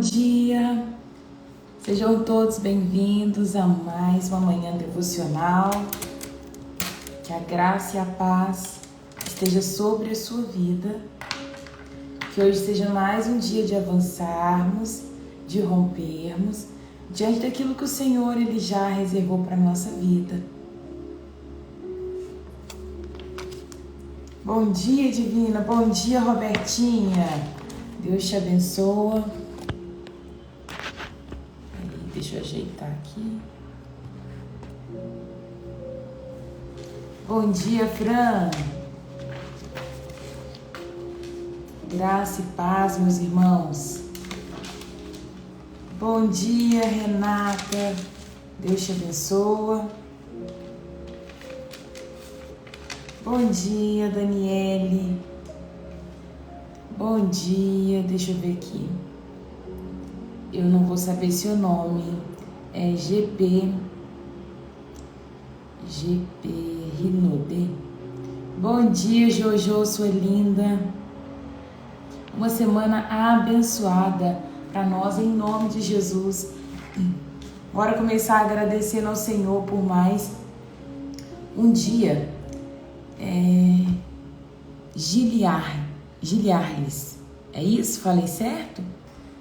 dia! Sejam todos bem-vindos a mais uma manhã devocional. Que a graça e a paz esteja sobre a sua vida. Que hoje seja mais um dia de avançarmos, de rompermos diante daquilo que o Senhor Ele já reservou para a nossa vida. Bom dia, Divina. Bom dia, Robertinha. Deus te abençoa. Deixa eu ajeitar aqui. Bom dia, Fran. Graça e paz, meus irmãos. Bom dia, Renata. Deus te abençoa. Bom dia, Daniele. Bom dia, deixa eu ver aqui. Eu não vou saber seu nome. É GP Rinode. Bom dia, Jojo, sua linda. Uma semana abençoada para nós, em nome de Jesus. Bora começar agradecendo ao Senhor por mais um dia. Giliarles. É isso? Falei certo?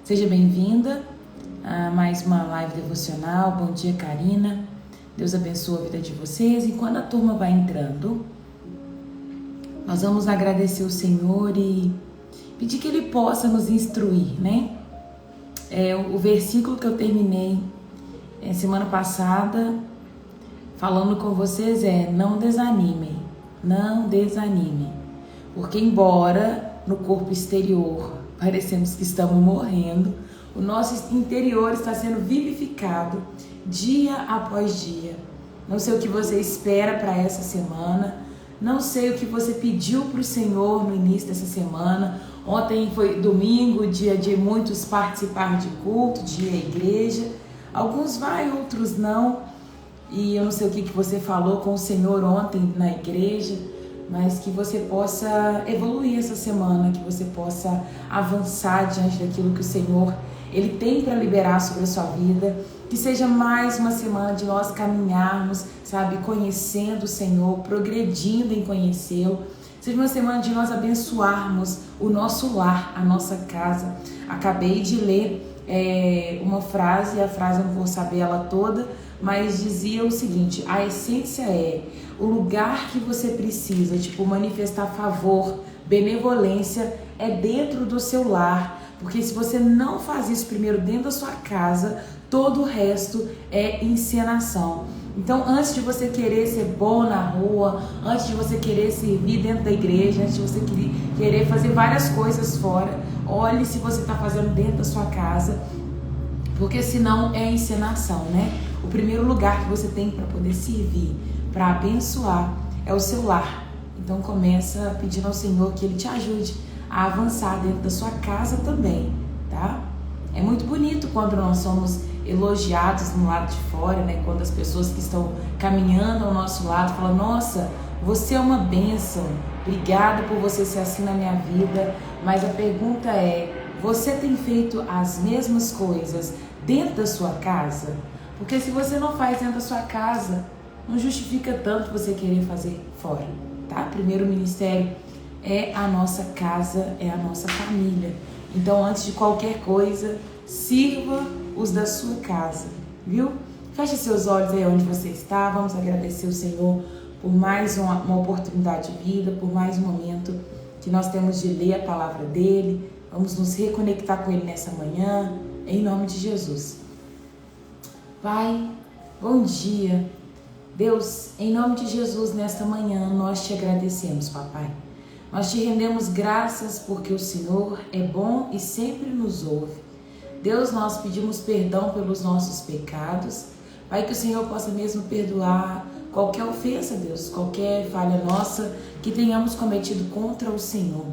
Seja bem-vinda a mais uma live devocional. Bom dia, Karina. Deus abençoe a vida de vocês. E quando a turma vai entrando, nós vamos agradecer o Senhor e pedir que Ele possa nos instruir, né? O versículo que eu terminei semana passada falando com vocês não desanimem, não desanimem. Porque embora no corpo exterior parecemos que estamos morrendo, o nosso interior está sendo vivificado dia após dia. Não sei o que você espera para essa semana, não sei o que você pediu para o Senhor no início dessa semana. Ontem foi domingo, dia de muitos participar de culto, dia à igreja. Alguns vai, outros não. E eu não sei o que você falou com o Senhor ontem na igreja, mas que você possa evoluir essa semana, que você possa avançar diante daquilo que o Senhor Ele tem para liberar sobre a sua vida. Que seja mais uma semana de nós caminharmos, sabe, conhecendo o Senhor, progredindo em conhecê-lo. Seja uma semana de nós abençoarmos o nosso lar, a nossa casa. Acabei de ler uma frase, a frase eu não vou saber ela toda, mas dizia o seguinte: a essência o lugar que você precisa, manifestar favor, benevolência, é dentro do seu lar. Porque se você não faz isso primeiro dentro da sua casa, todo o resto é encenação. Então, antes de você querer ser bom na rua, antes de você querer servir dentro da igreja, antes de você querer fazer várias coisas fora, olhe se você está fazendo dentro da sua casa, porque senão é encenação, né? O primeiro lugar que você tem para poder servir, para abençoar, é o seu lar. Então, começa pedindo ao Senhor que Ele te ajude a avançar dentro da sua casa também, tá? É muito bonito quando nós somos elogiados no lado de fora, né? Quando as pessoas que estão caminhando ao nosso lado falam: nossa, você é uma bênção, obrigada por você ser assim na minha vida. Mas a pergunta você tem feito as mesmas coisas dentro da sua casa? Porque se você não faz dentro da sua casa, não justifica tanto você querer fazer fora, tá? Primeiro, o ministério é a nossa casa, é a nossa família. Então, antes de qualquer coisa, sirva os da sua casa, viu? Feche seus olhos aí onde você está. Vamos agradecer o Senhor por mais uma oportunidade de vida, por mais um momento que nós temos de ler a palavra dEle. Vamos nos reconectar com Ele nessa manhã, em nome de Jesus. Pai, bom dia. Deus, em nome de Jesus, nesta manhã, nós te agradecemos, papai. Nós te rendemos graças porque o Senhor é bom e sempre nos ouve. Deus, nós pedimos perdão pelos nossos pecados. Pai, que o Senhor possa mesmo perdoar qualquer ofensa, Deus, qualquer falha nossa que tenhamos cometido contra o Senhor.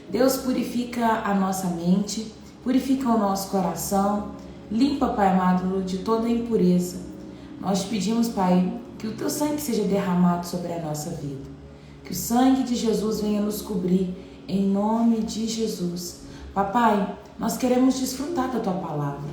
Deus, purifica a nossa mente, purifica o nosso coração, limpa, Pai amado, de toda a impureza. Nós te pedimos, Pai, que o teu sangue seja derramado sobre a nossa vida. Que o sangue de Jesus venha nos cobrir, em nome de Jesus. Papai, nós queremos desfrutar da Tua palavra.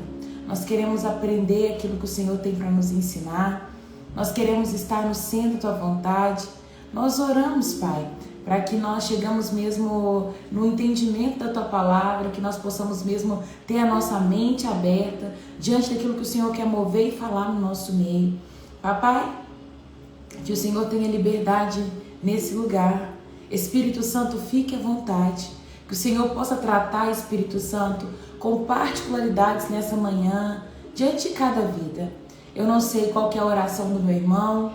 Nós queremos aprender aquilo que o Senhor tem para nos ensinar. Nós queremos estar no centro da Tua vontade. Nós oramos, Pai, para que nós chegamos mesmo no entendimento da Tua palavra, que nós possamos mesmo ter a nossa mente aberta diante daquilo que o Senhor quer mover e falar no nosso meio. Papai, que o Senhor tenha liberdade nesse lugar. Espírito Santo, fique à vontade. Que o Senhor possa tratar, Espírito Santo, com particularidades nessa manhã, diante de cada vida. Eu não sei qual que é a oração do meu irmão,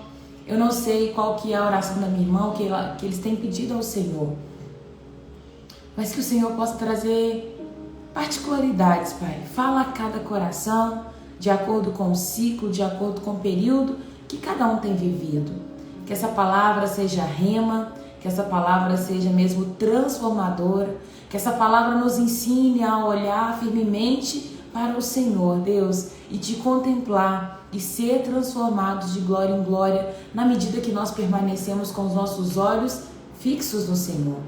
eu não sei qual que é a oração da minha irmã, que eles têm pedido ao Senhor. Mas que o Senhor possa trazer particularidades, Pai. Fala a cada coração, de acordo com o ciclo, de acordo com o período que cada um tem vivido. Que essa palavra seja rema, que essa palavra seja mesmo transformadora, que essa palavra nos ensine a olhar firmemente para o Senhor, Deus, e te contemplar e ser transformados de glória em glória na medida que nós permanecemos com os nossos olhos fixos no Senhor.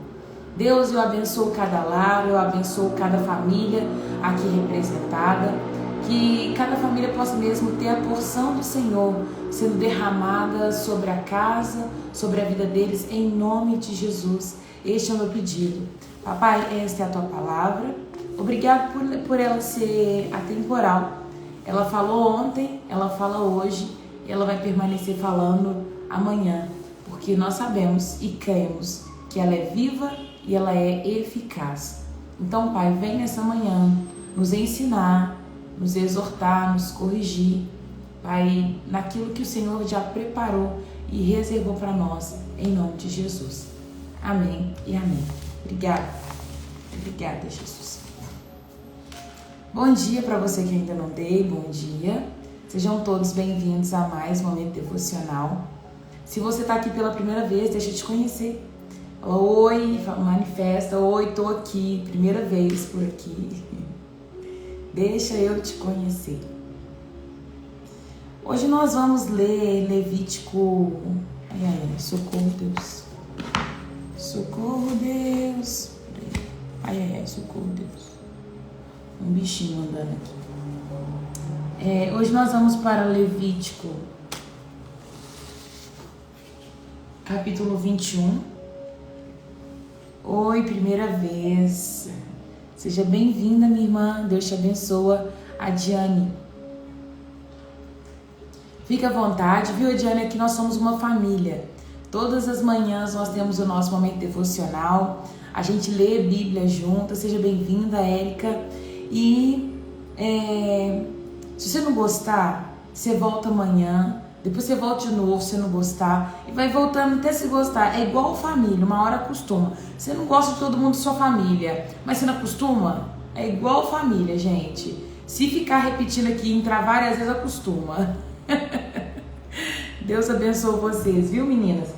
Deus, eu abençoo cada lar, eu abençoo cada família aqui representada, que cada família possa mesmo ter a porção do Senhor sendo derramada sobre a casa, sobre a vida deles, em nome de Jesus. Este é o meu pedido. Papai, esta é a Tua palavra. Obrigado por ela ser atemporal. Ela falou ontem, ela fala hoje, e ela vai permanecer falando amanhã, porque nós sabemos e cremos que ela é viva e ela é eficaz. Então, Pai, vem nessa manhã nos ensinar, nos exortar, nos corrigir, Pai, naquilo que o Senhor já preparou e reservou para nós, em nome de Jesus. Amém e amém. Obrigada. Obrigada, Jesus. Bom dia para você que ainda não dei, bom dia. Sejam todos bem-vindos a mais um Momento Devocional. Se você está aqui pela primeira vez, deixa eu te conhecer. Oi, manifesta, oi, tô aqui, primeira vez por aqui. Deixa eu te conhecer. Hoje nós vamos ler Levítico. Socorro, Deus. Socorro, Deus. Socorro, Deus. Um bichinho andando aqui. Hoje nós vamos para Levítico, capítulo 21. Oi, primeira vez. Seja bem-vinda, minha irmã. Deus te abençoa. A Diane. Fica à vontade, viu, Diane? Aqui nós somos uma família. Todas as manhãs nós temos o nosso momento devocional. A gente lê Bíblia junta. Seja bem-vinda, Érica. E se você não gostar, você volta amanhã. Depois você volta de novo se não gostar. E vai voltando até se gostar. É igual família, uma hora acostuma. Você não gosta de todo mundo da sua família, mas você não acostuma? É igual família, gente. Se ficar repetindo aqui, entrar várias vezes, acostuma. Deus abençoe vocês, viu, meninas?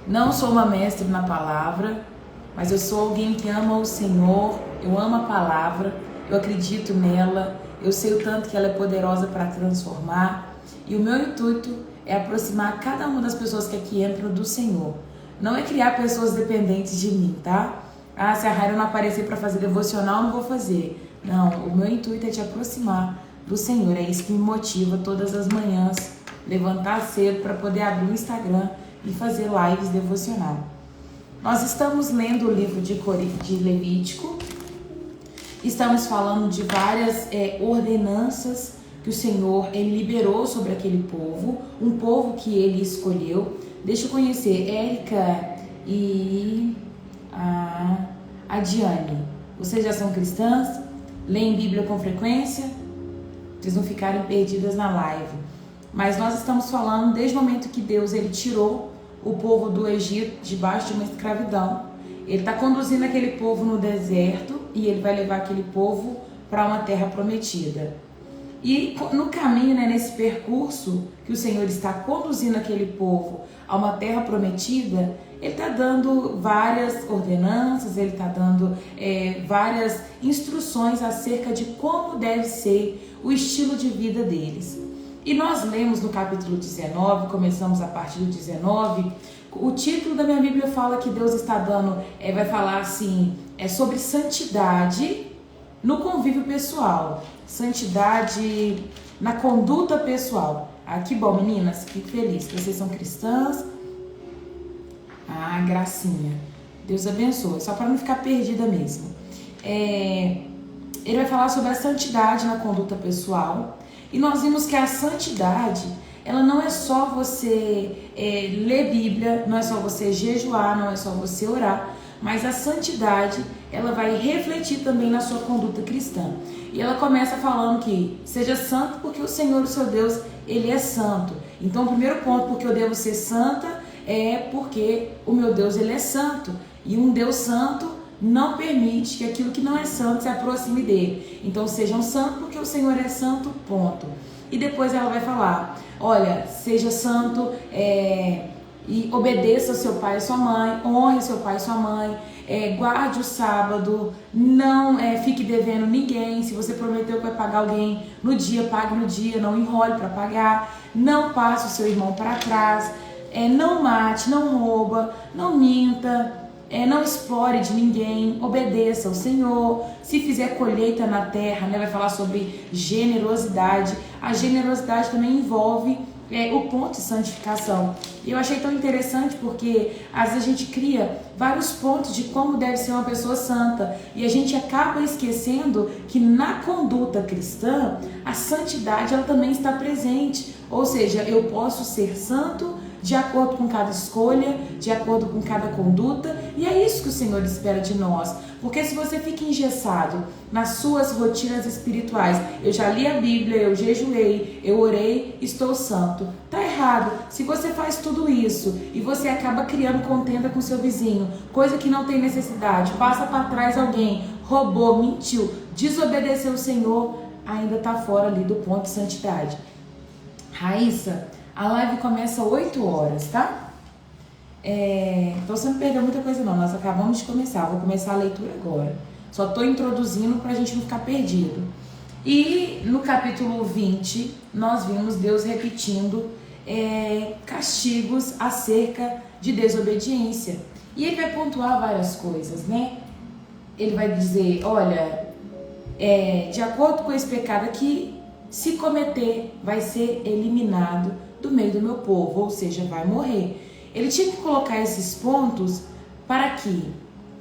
Não sou uma mestre na palavra, mas eu sou alguém que ama o Senhor. Eu amo a palavra, eu acredito nela. Eu sei o tanto que ela é poderosa para transformar. E o meu intuito é aproximar cada uma das pessoas que aqui entram do Senhor. Não é criar pessoas dependentes de mim, tá? Se a Raira não aparecer para fazer devocional, não vou fazer. Não, o meu intuito é te aproximar do Senhor. É isso que me motiva todas as manhãs. Levantar cedo para poder abrir o Instagram e fazer lives devocional. Nós estamos lendo o livro de Levítico. Estamos falando de várias ordenanças que o Senhor liberou sobre aquele povo, um povo que ele escolheu. Deixa eu conhecer Érica e a Diane. Vocês já são cristãs? Leem Bíblia com frequência? Vocês não ficarem perdidas na live. Mas nós estamos falando desde o momento que Deus ele tirou o povo do Egito debaixo de uma escravidão. Ele está conduzindo aquele povo no deserto e ele vai levar aquele povo para uma terra prometida. E no caminho, nesse percurso que o Senhor está conduzindo aquele povo a uma terra prometida, ele está dando várias ordenanças, ele está dando várias instruções acerca de como deve ser o estilo de vida deles. E nós lemos no capítulo 19, começamos a partir do 19, o título da minha Bíblia fala que Deus está dando, vai falar assim, é sobre santidade no convívio pessoal, santidade na conduta pessoal. Ah, que bom, meninas, fico feliz que vocês são cristãs. Ah, gracinha. Deus abençoe, só para não ficar perdida mesmo. Ele vai falar sobre a santidade na conduta pessoal. E nós vimos que a santidade, ela não é só você ler Bíblia, não é só você jejuar, não é só você orar, mas a santidade, ela vai refletir também na sua conduta cristã. E ela começa falando que seja santo porque o Senhor, o seu Deus, ele é santo. Então, o primeiro ponto, porque eu devo ser santa, é porque o meu Deus, ele é santo. E um Deus santo não permite que aquilo que não é santo se aproxime dele. Então, sejam santos porque o Senhor é santo, ponto. E depois ela vai falar, olha, seja santo e obedeça ao seu pai e sua mãe, honre seu pai e sua mãe, guarde o sábado, não fique devendo ninguém. Se você prometeu que vai pagar alguém no dia, pague no dia, não enrole para pagar, não passe o seu irmão para trás, não mate, não rouba, não minta, não explore de ninguém, obedeça ao Senhor. Se fizer colheita na terra, vai falar sobre generosidade. A generosidade também envolve o ponto de santificação. E eu achei tão interessante porque às vezes a gente cria vários pontos de como deve ser uma pessoa santa e a gente acaba esquecendo que na conduta cristã a santidade ela também está presente. Ou seja, eu posso ser santo de acordo com cada escolha, de acordo com cada conduta, e é isso que o Senhor espera de nós. Porque se você fica engessado nas suas rotinas espirituais, eu já li a Bíblia, eu jejuei, eu orei, estou santo, tá errado. Se você faz tudo isso e você acaba criando contenda com seu vizinho, coisa que não tem necessidade, passa para trás alguém, roubou, mentiu, desobedeceu o Senhor, ainda tá fora ali do ponto de santidade. Raíssa, a live começa 8 horas, tá? Então você não perdeu muita coisa não, nós acabamos de começar, vou começar a leitura agora. Só estou introduzindo para a gente não ficar perdido. E no capítulo 20, nós vimos Deus repetindo castigos acerca de desobediência. E ele vai pontuar várias coisas, né? Ele vai dizer, olha, de acordo com esse pecado aqui, se cometer, vai ser eliminado do meio do meu povo, ou seja, vai morrer. Ele tinha que colocar esses pontos para que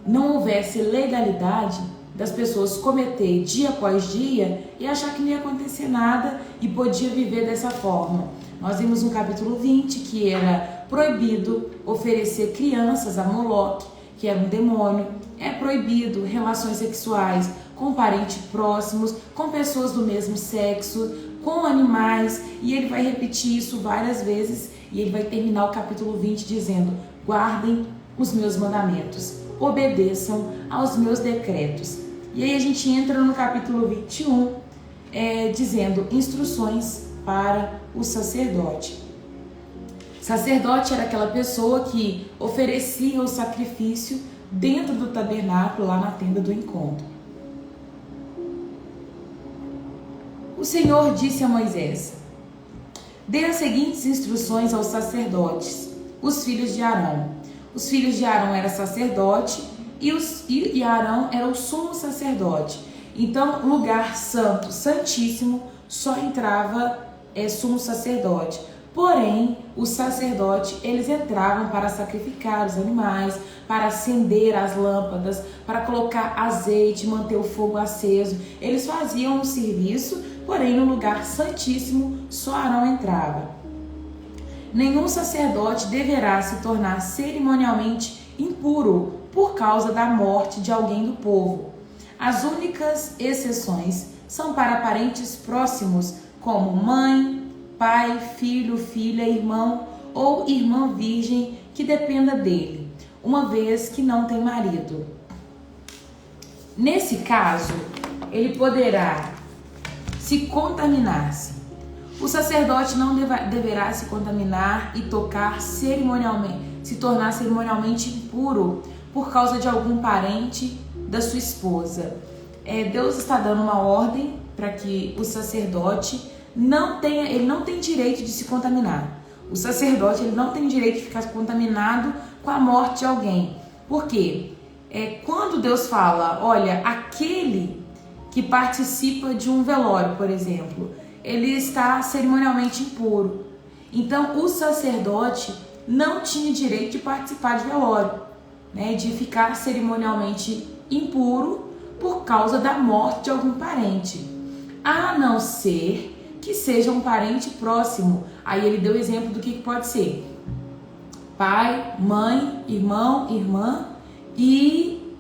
não houvesse legalidade das pessoas cometer dia após dia e achar que não ia acontecer nada e podia viver dessa forma. Nós vimos no capítulo 20 que era proibido oferecer crianças a Moloque, que era um demônio. É proibido relações sexuais com parentes próximos, com pessoas do mesmo sexo, com animais, e ele vai repetir isso várias vezes, e ele vai terminar o capítulo 20 dizendo, guardem os meus mandamentos, obedeçam aos meus decretos. E aí a gente entra no capítulo 21, dizendo instruções para o sacerdote. Sacerdote era aquela pessoa que oferecia o sacrifício dentro do tabernáculo, lá na tenda do encontro. O Senhor disse a Moisés, dê as seguintes instruções aos sacerdotes, os filhos de Arão. Os filhos de Arão eram sacerdote e Arão era o sumo sacerdote. Então, lugar santo, santíssimo, só entrava sumo sacerdote. Porém, os sacerdotes, eles entravam para sacrificar os animais, para acender as lâmpadas, para colocar azeite, manter o fogo aceso. Eles faziam um serviço, porém no lugar santíssimo só Arão entrava. Nenhum sacerdote deverá se tornar cerimonialmente impuro por causa da morte de alguém do povo. As únicas exceções são para parentes próximos, como mãe, pai, filho, filha, irmão ou irmã virgem que dependa dele, uma vez que não tem marido. Nesse caso, ele poderá se contaminar-se. O sacerdote não deverá se contaminar e se tornar cerimonialmente impuro por causa de algum parente da sua esposa. Deus está dando uma ordem para que o sacerdote ele não tem direito de se contaminar. O sacerdote ele não tem direito de ficar contaminado com a morte de alguém. Por quê? quando Deus fala, olha, aquele que participa de um velório, por exemplo, ele está cerimonialmente impuro. Então, o sacerdote não tinha direito de participar de velório, né, de ficar cerimonialmente impuro por causa da morte de algum parente, a não ser que seja um parente próximo. Aí ele deu exemplo do que pode ser: pai, mãe, irmão, irmã e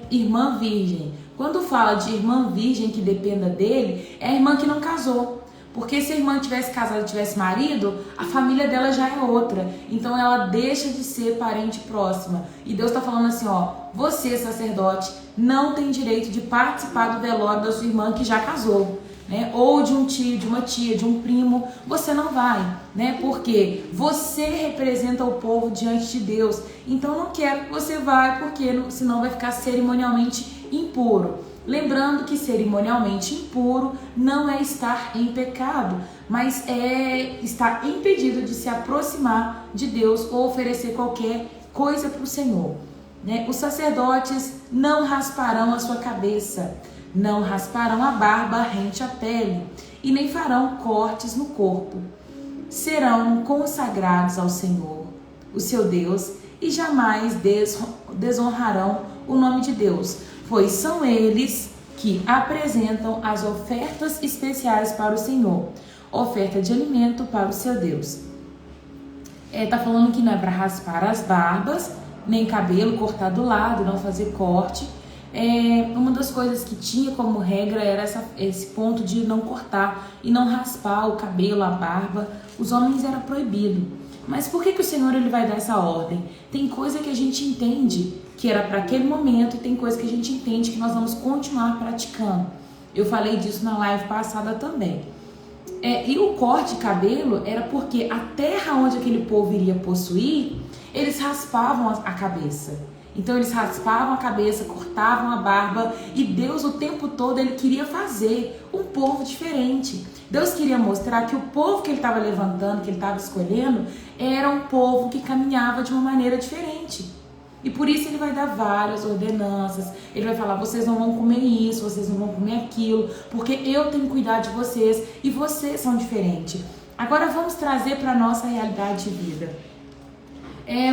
irmã virgem. Quando fala de irmã virgem que dependa dele, é a irmã que não casou. Porque se a irmã tivesse casado e tivesse marido, a família dela já é outra. Então ela deixa de ser parente próxima. E Deus está falando assim, ó, você, sacerdote, não tem direito de participar do velório da sua irmã que já casou, né? Ou de um tio, de uma tia, de um primo, você não vai, né? Porque você representa o povo diante de Deus. Então não quero que você vá, porque senão vai ficar cerimonialmente impuro. Lembrando que cerimonialmente impuro não é estar em pecado, mas é estar impedido de se aproximar de Deus ou oferecer qualquer coisa para o Senhor, né? Os sacerdotes não rasparão a sua cabeça, não rasparão a barba rente à pele e nem farão cortes no corpo. Serão consagrados ao Senhor, o seu Deus, e jamais desonrarão o nome de Deus, pois são eles que apresentam as ofertas especiais para o Senhor, oferta de alimento para o seu Deus. Tá falando que não é para raspar as barbas, nem cabelo, cortar do lado, não fazer corte. Uma das coisas que tinha como regra era esse ponto de não cortar e não raspar o cabelo, a barba. Os homens era proibido. Mas por que o Senhor ele vai dar essa ordem? Tem coisa que a gente entende que era para aquele momento e tem coisa que a gente entende que nós vamos continuar praticando. Eu falei disso na live passada também. E o corte de cabelo era porque a terra onde aquele povo iria possuir, eles raspavam a cabeça. Então eles raspavam a cabeça, cortavam a barba, e Deus o tempo todo ele queria fazer um povo diferente. Deus queria mostrar que o povo que ele estava levantando, que ele estava escolhendo, era um povo que caminhava de uma maneira diferente. E por isso ele vai dar várias ordenanças. Ele vai falar, vocês não vão comer isso, vocês não vão comer aquilo, porque eu tenho que cuidar de vocês e vocês são diferentes. Agora vamos trazer para a nossa realidade de vida.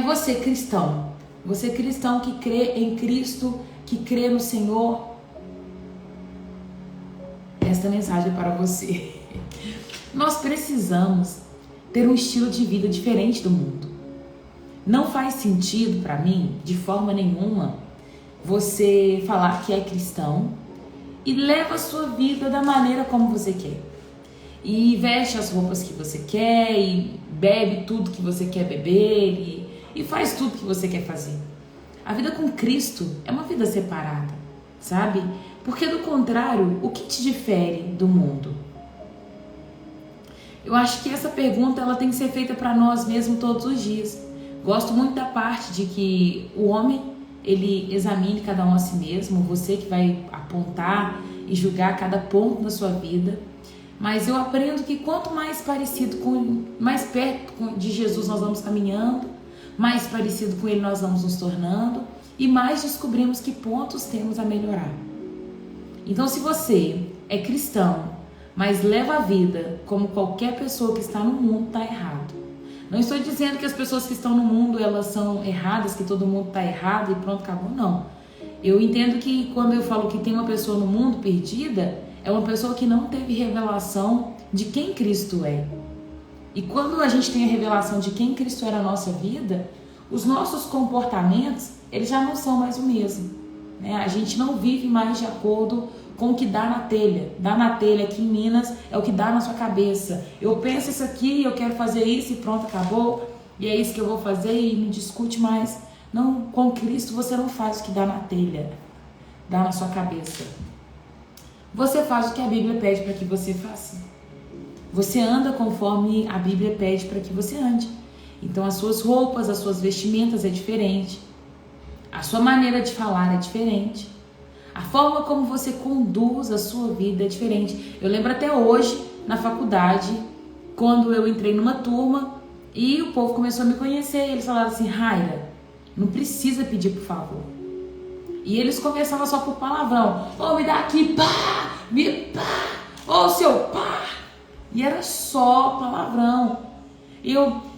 Você cristão. Você cristão que crê em Cristo, que crê no Senhor, esta mensagem é para você. Nós precisamos ter um estilo de vida diferente do mundo. Não faz sentido para mim, de forma nenhuma, você falar que é cristão e leva a sua vida da maneira como você quer. E veste as roupas que você quer, e bebe tudo que você quer beber, e faz tudo que você quer fazer. A vida com Cristo é uma vida separada, sabe? Porque do contrário, o que te difere do mundo? Eu acho que essa pergunta ela tem que ser feita para nós mesmos todos os dias. Gosto muito da parte de que o homem, ele examine cada um a si mesmo, você que vai apontar e julgar cada ponto da sua vida. Mas eu aprendo que quanto mais mais perto de Jesus nós vamos caminhando, mais parecido com ele nós vamos nos tornando e mais descobrimos que pontos temos a melhorar. Então, se você é cristão, mas leva a vida como qualquer pessoa que está no mundo, está errado. Não estou dizendo que as pessoas que estão no mundo elas são erradas, que todo mundo está errado e pronto, acabou, não. Eu entendo que quando eu falo que tem uma pessoa no mundo perdida, é uma pessoa que não teve revelação de quem Cristo é. E quando a gente tem a revelação de quem Cristo é na nossa vida, os nossos comportamentos, eles já não são mais o mesmo, né? A gente não vive mais de acordo com o que dá na telha. Dá na telha aqui em Minas é o que dá na sua cabeça. Eu penso isso aqui, eu quero fazer isso e pronto, acabou. E é isso que eu vou fazer e não discute mais. Não, com Cristo você não faz o que dá na telha, dá na sua cabeça. Você faz o que a Bíblia pede para que você faça. Você anda conforme a Bíblia pede para que você ande. Então as suas roupas, as suas vestimentas é diferente. A sua maneira de falar é diferente. A forma como você conduz a sua vida é diferente. Eu lembro até hoje, na faculdade, quando eu entrei numa turma e o povo começou a me conhecer. E eles falaram assim, Raira, não precisa pedir por favor. E eles conversavam só por palavrão. Ô, me dá aqui, pá, me pá, ô, seu pá. E era só palavrão.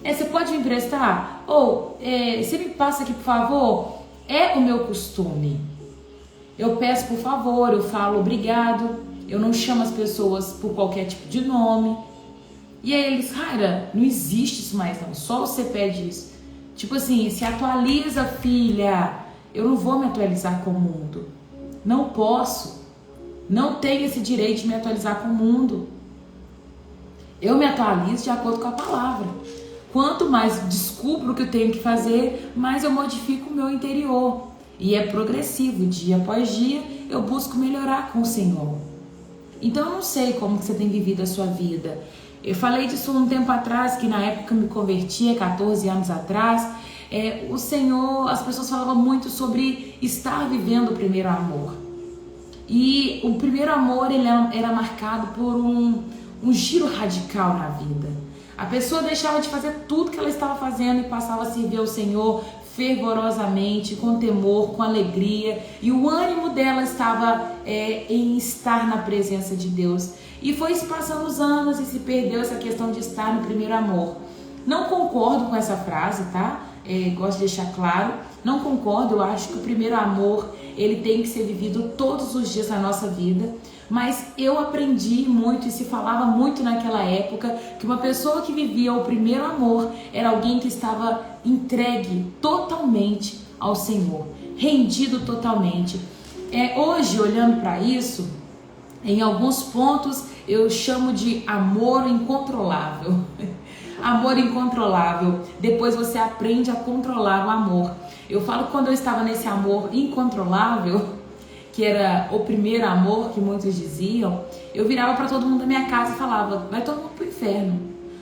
Você pode me emprestar? Ou, você me passa aqui, por favor? É o meu costume. Eu peço por favor, eu falo obrigado, eu não chamo as pessoas por qualquer tipo de nome. E aí eles, Raira, não existe isso mais não, só você pede isso. Tipo assim, se atualiza, filha. Eu não vou me atualizar com o mundo. Não posso. Não tenho esse direito de me atualizar com o mundo. Eu me atualizo de acordo com a palavra. Quanto mais descubro o que eu tenho que fazer, mais eu modifico o meu interior. E é progressivo, dia após dia, eu busco melhorar com o Senhor. Então eu não sei como que você tem vivido a sua vida. Eu falei disso um tempo atrás, que na época que eu me convertia, 14 anos atrás, o Senhor, as pessoas falavam muito sobre estar vivendo o primeiro amor. E o primeiro amor ele era marcado por um giro radical na vida. A pessoa deixava de fazer tudo que ela estava fazendo e passava a servir ao Senhor fervorosamente, com temor, com alegria, e o ânimo dela estava em estar na presença de Deus. E foi se passando os anos e se perdeu essa questão de estar no primeiro amor. Não concordo com essa frase, tá? Gosto de deixar claro, não concordo. Eu acho que o primeiro amor ele tem que ser vivido todos os dias na nossa vida. Mas eu aprendi muito e se falava muito naquela época que uma pessoa que vivia o primeiro amor era alguém que estava entregue totalmente ao Senhor, rendido totalmente. Hoje, olhando para isso, em alguns pontos eu chamo de amor incontrolável. Amor incontrolável. Depois você aprende a controlar o amor. Eu falo que quando eu estava nesse amor incontrolável, que era o primeiro amor que muitos diziam, eu virava para todo mundo da minha casa e falava, vai todo mundo pro inferno.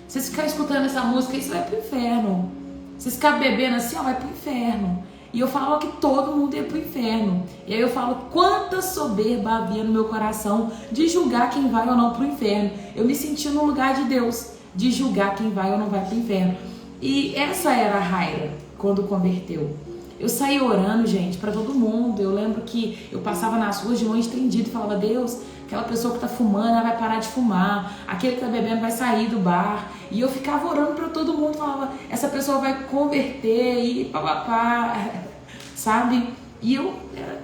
Vocês ficarem escutando essa música, isso vai pro inferno. Vocês ficarem bebendo assim, vai pro inferno. E eu falava que todo mundo ia pro inferno. E aí eu falo, quanta soberba havia no meu coração de julgar quem vai ou não pro inferno. Eu me sentia no lugar de Deus, de julgar quem vai ou não vai pro inferno. E essa era a Raira, quando converteu. Eu saí orando, gente, para todo mundo. Eu lembro que eu passava nas ruas de mão estendida e falava, Deus, aquela pessoa que tá fumando, ela vai parar de fumar. Aquele que tá bebendo vai sair do bar. E eu ficava orando para todo mundo, falava, essa pessoa vai converter e papapá, sabe? E eu era,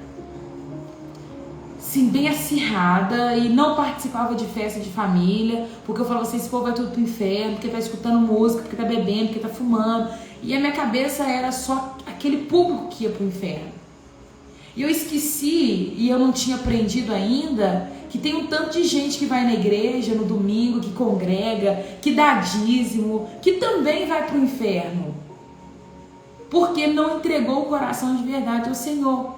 assim, bem acirrada e não participava de festa de família, porque eu falava assim, esse povo vai tudo pro inferno, porque tá escutando música, porque tá bebendo, porque tá fumando. E a minha cabeça era só aquele público que ia pro inferno. E eu esqueci, e eu não tinha aprendido ainda, que tem um tanto de gente que vai na igreja no domingo, que congrega, que dá dízimo, que também vai pro inferno. Porque não entregou o coração de verdade ao Senhor.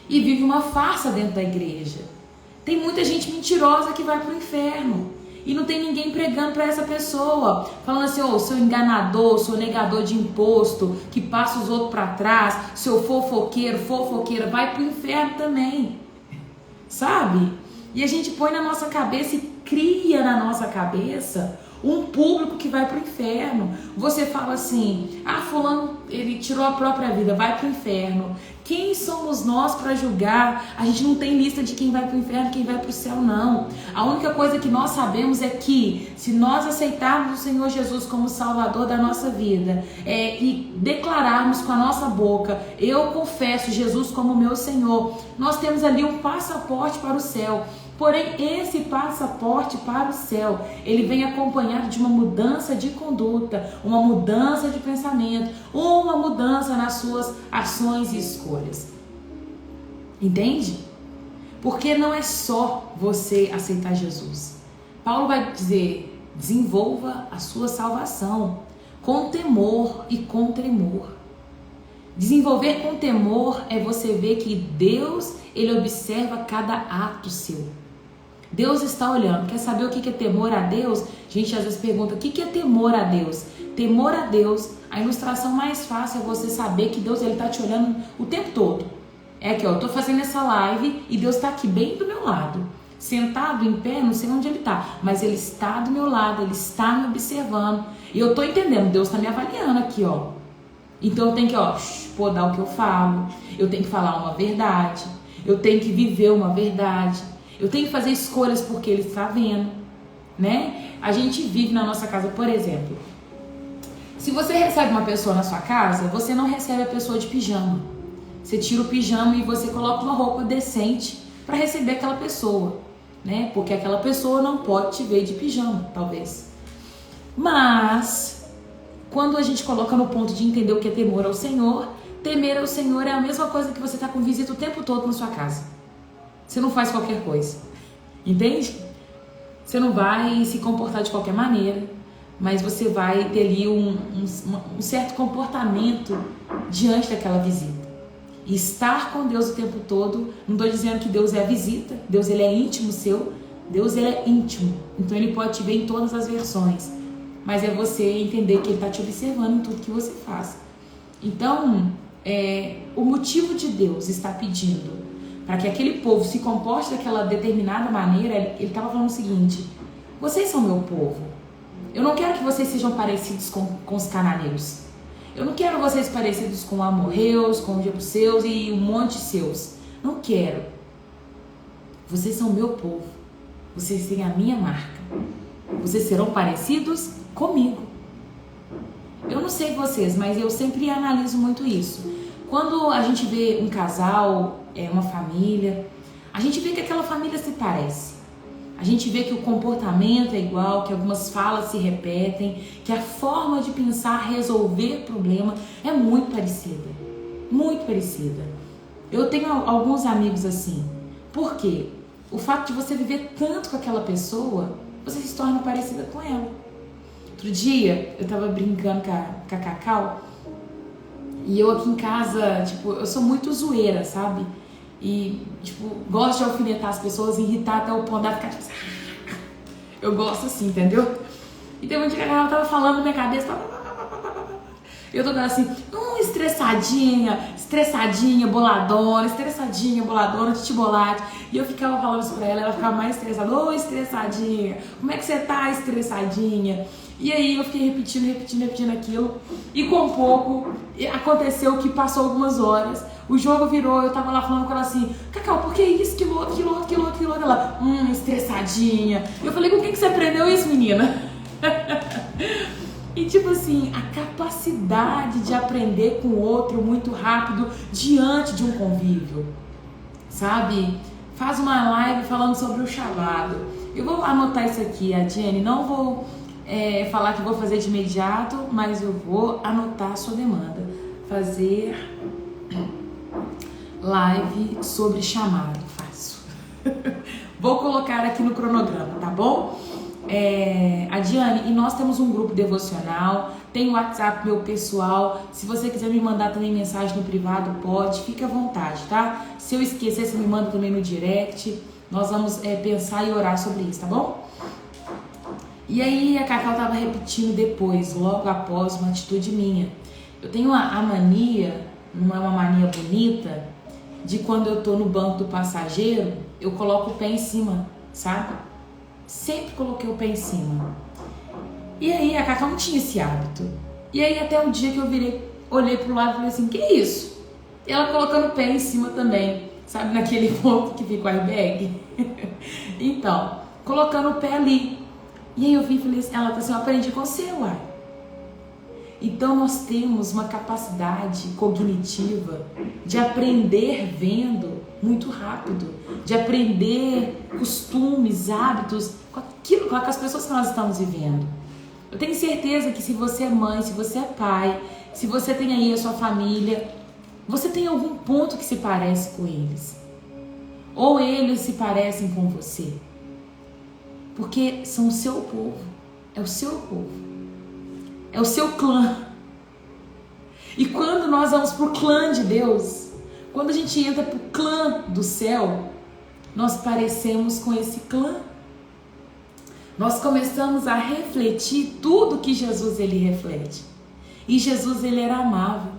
E vive uma farsa dentro da igreja. Tem muita gente mentirosa que vai pro inferno. E não tem ninguém pregando para essa pessoa, falando assim, seu enganador, seu negador de imposto, que passa os outros para trás, seu fofoqueiro, fofoqueira, vai pro inferno também, sabe? E a gente põe na nossa cabeça e cria na nossa cabeça um público que vai pro inferno. Você fala assim, fulano, ele tirou a própria vida, vai pro inferno. Quem somos nós para julgar? A gente não tem lista de quem vai pro inferno e quem vai pro céu, não. A única coisa que nós sabemos é que se nós aceitarmos o Senhor Jesus como Salvador da nossa vida e declararmos com a nossa boca, eu confesso Jesus como meu Senhor, nós temos ali um passaporte para o céu. Porém, esse passaporte para o céu, ele vem acompanhado de uma mudança de conduta, uma mudança de pensamento, uma mudança nas suas ações e escolhas. Entende? Porque não é só você aceitar Jesus. Paulo vai dizer, desenvolva a sua salvação com temor e com tremor. Desenvolver com temor é você ver que Deus, ele observa cada ato seu. Deus está olhando. Quer saber o que é temor a Deus? A gente às vezes pergunta, o que é temor a Deus? Temor a Deus, a ilustração mais fácil é você saber que Deus está te olhando o tempo todo. É aqui, eu estou fazendo essa live e Deus está aqui bem do meu lado. Sentado, em pé, não sei onde ele está, mas ele está do meu lado, ele está me observando. E eu estou entendendo, Deus está me avaliando aqui, ó. Então eu tenho que, podar o que eu falo, eu tenho que falar uma verdade, eu tenho que viver uma verdade, eu tenho que fazer escolhas porque ele está vendo, né? A gente vive na nossa casa, por exemplo, se você recebe uma pessoa na sua casa, você não recebe a pessoa de pijama. Você tira o pijama e você coloca uma roupa decente para receber aquela pessoa, né? Porque aquela pessoa não pode te ver de pijama, talvez. Mas quando a gente coloca no ponto de entender o que é temor ao Senhor, temer ao Senhor é a mesma coisa que você tá com visita o tempo todo na sua casa. Você não faz qualquer coisa, entende? Você não vai se comportar de qualquer maneira, mas você vai ter ali um certo comportamento diante daquela visita. E estar com Deus o tempo todo, não estou dizendo que Deus é a visita, Deus ele é íntimo seu, Deus ele é íntimo, então ele pode te ver em todas as versões, mas é você entender que ele está te observando em tudo que você faz. Então, o motivo de Deus estar pedindo para que aquele povo se comporte daquela determinada maneira, ele estava falando o seguinte: vocês são meu povo, eu não quero que vocês sejam parecidos com os cananeus. Eu não quero vocês parecidos com amorreus, com jebuseus e um monte de seus. Não quero. Vocês são meu povo. Vocês têm a minha marca. Vocês serão parecidos comigo. Eu não sei vocês, mas eu sempre analiso muito isso. Quando a gente vê um casal, uma família, a gente vê que aquela família se parece. A gente vê que o comportamento é igual, que algumas falas se repetem, que a forma de pensar, resolver problema é muito parecida. Muito parecida. Eu tenho alguns amigos assim. Por quê? O fato de você viver tanto com aquela pessoa, você se torna parecida com ela. Outro dia, eu tava brincando com a Cacau, e eu aqui em casa, eu sou muito zoeira, sabe? E, gosto de alfinetar as pessoas, irritar até o ponto de ficar eu gosto assim, entendeu? E tem um dia que ela tava falando na minha cabeça, eu tô assim, estressadinha, boladona, titibolate. E eu ficava falando isso pra ela ficava mais estressada, estressadinha, como é que você tá, estressadinha? E aí eu fiquei repetindo aquilo, e com pouco aconteceu que passou algumas horas, o jogo virou, eu tava lá falando com ela assim, Cacau, por que isso, aquilo outro, ela, estressadinha. Eu falei, com quem que você aprendeu isso, menina? E a capacidade de aprender com o outro muito rápido diante de um convívio, sabe? Faz uma live falando sobre o chamado. Eu vou anotar isso aqui, a Jenny, não vou falar que vou fazer de imediato, mas eu vou anotar a sua demanda. Fazer live sobre chamado, faço. Vou colocar aqui no cronograma, tá bom? A Diane, e nós temos um grupo devocional, tem o WhatsApp meu pessoal, se você quiser me mandar também mensagem no privado, pode, fica à vontade, tá? Se eu esquecer, você me manda também no direct, nós vamos pensar e orar sobre isso, tá bom? E aí a Cacau tava repetindo depois, logo após uma atitude minha. Eu tenho a mania, não é uma mania bonita, de quando eu tô no banco do passageiro, eu coloco o pé em cima, sabe? Sempre coloquei o pé em cima. E aí a Cacau não tinha esse hábito. E aí até um dia que eu olhei pro lado e falei assim, que isso? E ela colocando o pé em cima também, sabe? Naquele ponto que fica o airbag. Então, colocando o pé ali. E aí eu vi e falei assim, ela tá assim, eu aprendi com você, uai. Então nós temos uma capacidade cognitiva de aprender vendo muito rápido, de aprender costumes, hábitos com as pessoas que nós estamos vivendo. Eu tenho certeza que se você é mãe, se você é pai, se você tem aí a sua família, você tem algum ponto que se parece com eles. Ou eles se parecem com você. Porque são o seu povo, é o seu povo, é o seu clã. E quando nós vamos pro clã de Deus, quando a gente entra pro clã do céu, nós parecemos com esse clã. Nós começamos a refletir tudo que Jesus ele reflete. E Jesus ele era amável,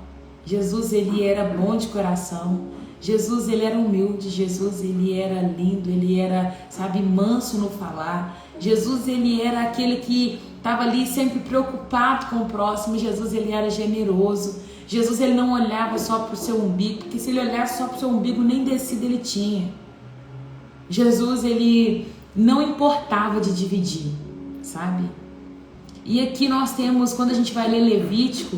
Jesus ele era bom de coração, Jesus ele era humilde, Jesus ele era lindo, ele era, manso no falar. Jesus ele era aquele que estava ali sempre preocupado com o próximo. Jesus ele era generoso. Jesus, ele não olhava só para o seu umbigo, porque se ele olhasse só para o seu umbigo, nem descido ele tinha. Jesus, ele não importava de dividir, sabe? E aqui nós temos, quando a gente vai ler Levítico,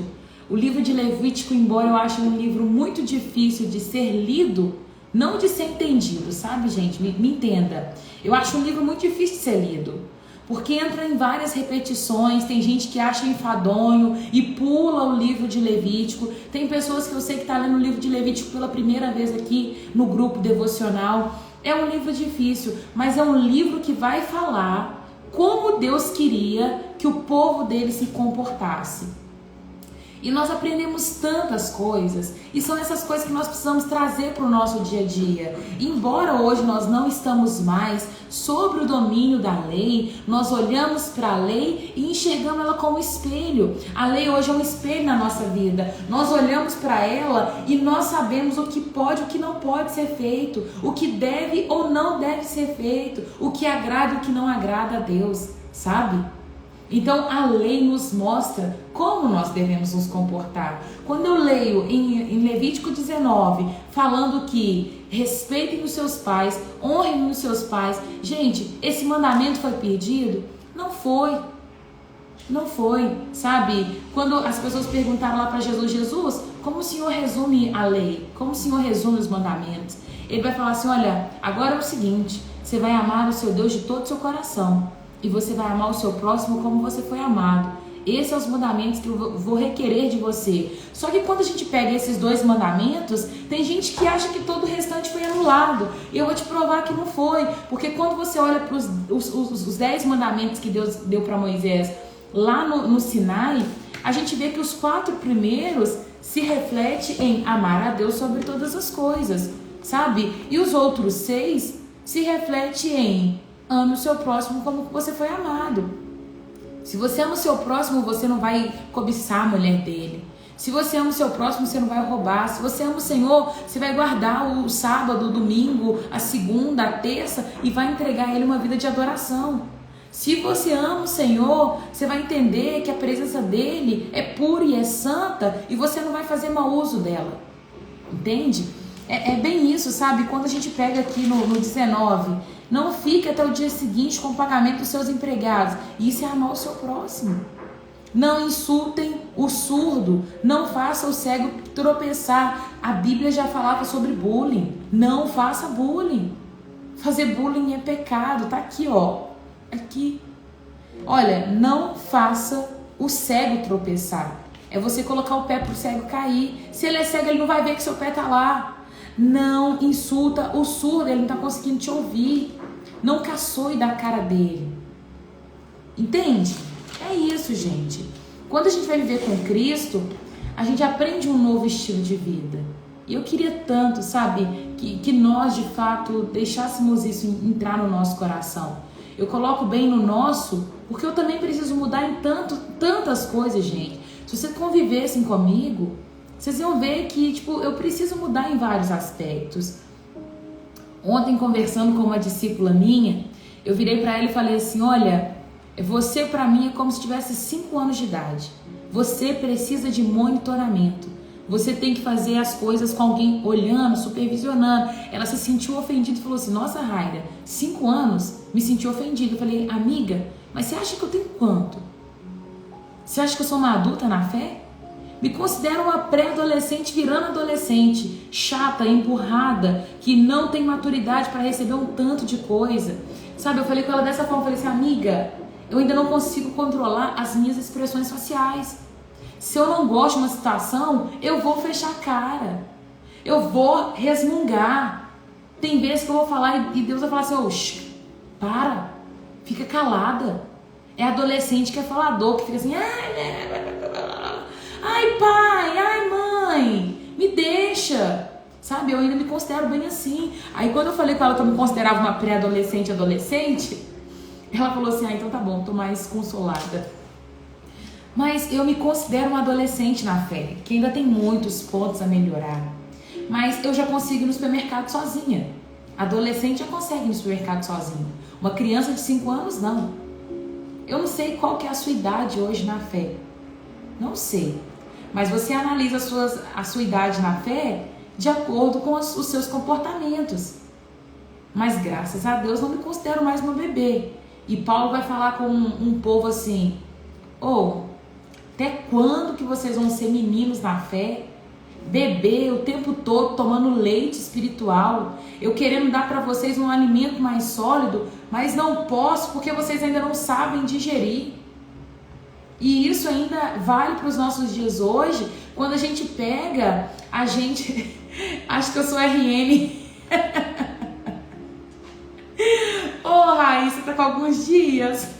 o livro de Levítico, embora eu ache um livro muito difícil de ser lido, não de ser entendido, sabe, gente? Me entenda. Eu acho um livro muito difícil de ser lido, porque entra em várias repetições, tem gente que acha enfadonho e pula o livro de Levítico. Tem pessoas que eu sei que estão lendo o livro de Levítico pela primeira vez aqui no grupo devocional. É um livro difícil, mas é um livro que vai falar como Deus queria que o povo dele se comportasse. E nós aprendemos tantas coisas, e são essas coisas que nós precisamos trazer para o nosso dia a dia. Embora hoje nós não estamos mais sobre o domínio da lei, nós olhamos para a lei e enxergamos ela como espelho. A lei hoje é um espelho na nossa vida. Nós olhamos para ela e nós sabemos o que pode e o que não pode ser feito, o que deve ou não deve ser feito, o que agrada e o que não agrada a Deus, sabe? Então a lei nos mostra como nós devemos nos comportar. Quando eu leio em Levítico 19, falando que respeitem os seus pais, honrem os seus pais. Gente, esse mandamento foi perdido? Não foi. Não foi, sabe? Quando as pessoas perguntaram lá para Jesus, Jesus, como o Senhor resume a lei? Como o Senhor resume os mandamentos? Ele vai falar assim, olha, agora é o seguinte, você vai amar o seu Deus de todo o seu coração. E você vai amar o seu próximo como você foi amado. Esses são os mandamentos que eu vou requerer de você. Só que quando a gente pega esses dois mandamentos, tem gente que acha que todo o restante foi anulado. E eu vou te provar que não foi. Porque quando você olha para os 10 mandamentos que Deus deu para Moisés lá no Sinai, a gente vê que os 4 primeiros se refletem em amar a Deus sobre todas as coisas, sabe? E os outros 6 se refletem em ame o seu próximo como você foi amado. Se você ama o seu próximo, você não vai cobiçar a mulher dele. Se você ama o seu próximo, você não vai roubar. Se você ama o Senhor, você vai guardar o sábado, o domingo, a segunda, a terça e vai entregar a Ele uma vida de adoração. Se você ama o Senhor, você vai entender que a presença dele é pura e é santa e você não vai fazer mau uso dela. Entende? É bem isso, sabe? Quando a gente pega aqui no 19, não fique até o dia seguinte com o pagamento dos seus empregados. Isso é amar o seu próximo. Não insultem o surdo, não faça o cego tropeçar. A Bíblia já falava sobre bullying. Não faça bullying. Fazer bullying é pecado. Tá aqui, ó. Aqui. Olha, não faça o cego tropeçar. É você colocar o pé pro cego cair. Se ele é cego, ele não vai ver que seu pé tá lá. Não insulta o surdo, ele não está conseguindo te ouvir. Não caçoe da cara dele. Entende? É isso, gente. Quando a gente vai viver com Cristo, a gente aprende um novo estilo de vida. E eu queria tanto, sabe, que nós de fato deixássemos isso entrar no nosso coração. Eu coloco bem no nosso, porque eu também preciso mudar em tantas coisas, gente. Se vocês convivessem comigo, vocês iam ver que, eu preciso mudar em vários aspectos. Ontem, conversando com uma discípula minha, eu virei para ela e falei assim, olha, você para mim é como se tivesse 5 anos de idade. Você precisa de monitoramento. Você tem que fazer as coisas com alguém olhando, supervisionando. Ela se sentiu ofendida e falou assim, nossa, Raira, 5 anos? Me senti ofendida. Eu falei, amiga, mas você acha que eu tenho quanto? Você acha que eu sou uma adulta na fé? Me considero uma pré-adolescente virando adolescente, chata, empurrada, que não tem maturidade para receber um tanto de coisa. Sabe, eu falei com ela dessa forma, eu falei assim, amiga, eu ainda não consigo controlar as minhas expressões faciais. Se eu não gosto de uma situação, eu vou fechar a cara. Eu vou resmungar. Tem vezes que eu vou falar e Deus vai falar assim, oxe, para, fica calada. É adolescente que é falador, que fica assim, ai pai, ai mãe, me deixa, sabe, eu ainda me considero bem assim. Aí quando eu falei com ela que eu me considerava uma pré-adolescente, ela falou assim, então tá bom, tô mais consolada. Mas eu me considero uma adolescente na fé, que ainda tem muitos pontos a melhorar. Mas eu já consigo ir no supermercado sozinha. Adolescente já consegue ir no supermercado sozinha. Uma criança de 5 anos, não. Eu não sei qual que é a sua idade hoje na fé. Não sei. mas você analisa a sua idade na fé de acordo com os seus comportamentos. Mas graças a Deus não me considero mais uma bebê. E Paulo vai falar com um povo assim: até quando que vocês vão ser meninos na fé? Beber o tempo todo tomando leite espiritual, eu querendo dar para vocês um alimento mais sólido, mas não posso porque vocês ainda não sabem digerir. E isso ainda vale para os nossos dias hoje, quando a gente pega, acho que eu sou RN. Raíssa, tá com alguns dias.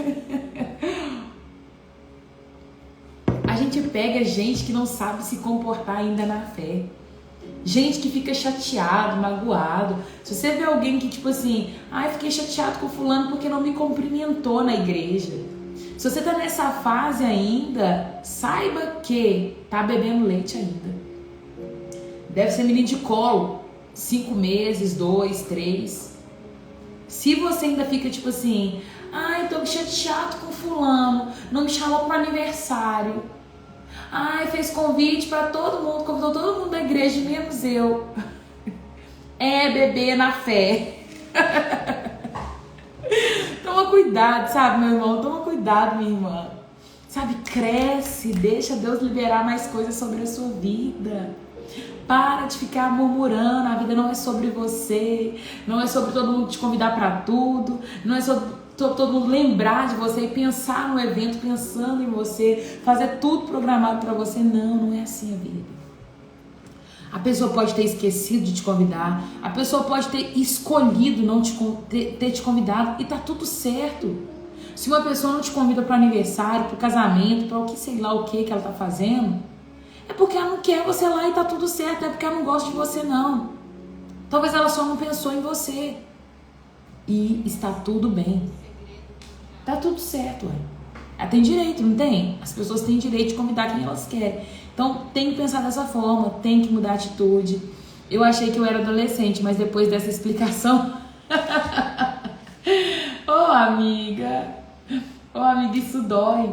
A gente pega gente que não sabe se comportar ainda na fé. Gente que fica chateado, magoado. Se você vê alguém que tipo assim, fiquei chateado com fulano porque não me cumprimentou na igreja. Se você tá nessa fase ainda, saiba que tá bebendo leite ainda. Deve ser menino de colo, 5 meses, 2, 3. Se você ainda fica tipo assim, tô chateado com fulano, não me chamou pro aniversário. Fez convite para todo mundo, convidou todo mundo da igreja, menos eu. Bebê na fé. Toma cuidado, sabe, meu irmão? Toma cuidado, minha irmã. Sabe, cresce, deixa Deus liberar mais coisas sobre a sua vida. Para de ficar murmurando, a vida não é sobre você, não é sobre todo mundo te convidar para tudo, não é sobre todo mundo lembrar de você e pensar no evento, pensando em você, fazer tudo programado para você. Não é assim a vida. A pessoa pode ter esquecido de te convidar, a pessoa pode ter escolhido não ter te convidado e tá tudo certo. Se uma pessoa não te convida para aniversário, para casamento, para o que sei lá o que ela tá fazendo, é porque ela não quer você lá e tá tudo certo, é porque ela não gosta de você não. Talvez ela só não pensou em você. E está tudo bem. Tá tudo certo, ué. Ela tem direito, não tem? As pessoas têm direito de convidar quem elas querem. Então tem que pensar dessa forma, tem que mudar a atitude. Eu achei que eu era adolescente, mas depois dessa explicação... amiga, isso dói.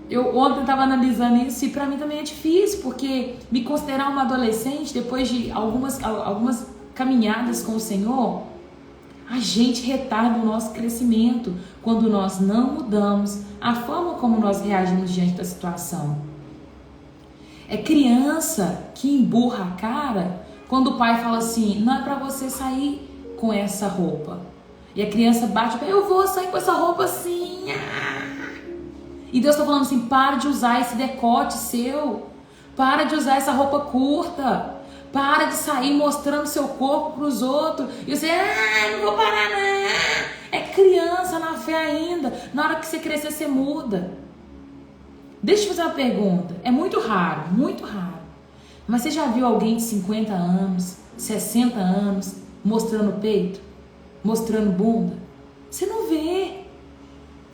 Eu ontem estava analisando isso e para mim também é difícil, porque me considerar uma adolescente, depois de algumas caminhadas com o Senhor, a gente retarda o nosso crescimento quando nós não mudamos a forma como nós reagimos diante da situação. É criança que emburra a cara quando o pai fala assim, não é para você sair com essa roupa. E a criança bate o pé, eu vou sair com essa roupa assim. E Deus está falando assim, para de usar esse decote seu, para de usar essa roupa curta, para de sair mostrando seu corpo para os outros. E você, não vou parar não. É criança na fé ainda, na hora que você crescer você muda. Deixa eu fazer uma pergunta, é muito raro, mas você já viu alguém de 50 anos, 60 anos, mostrando peito, mostrando bunda? Você não vê.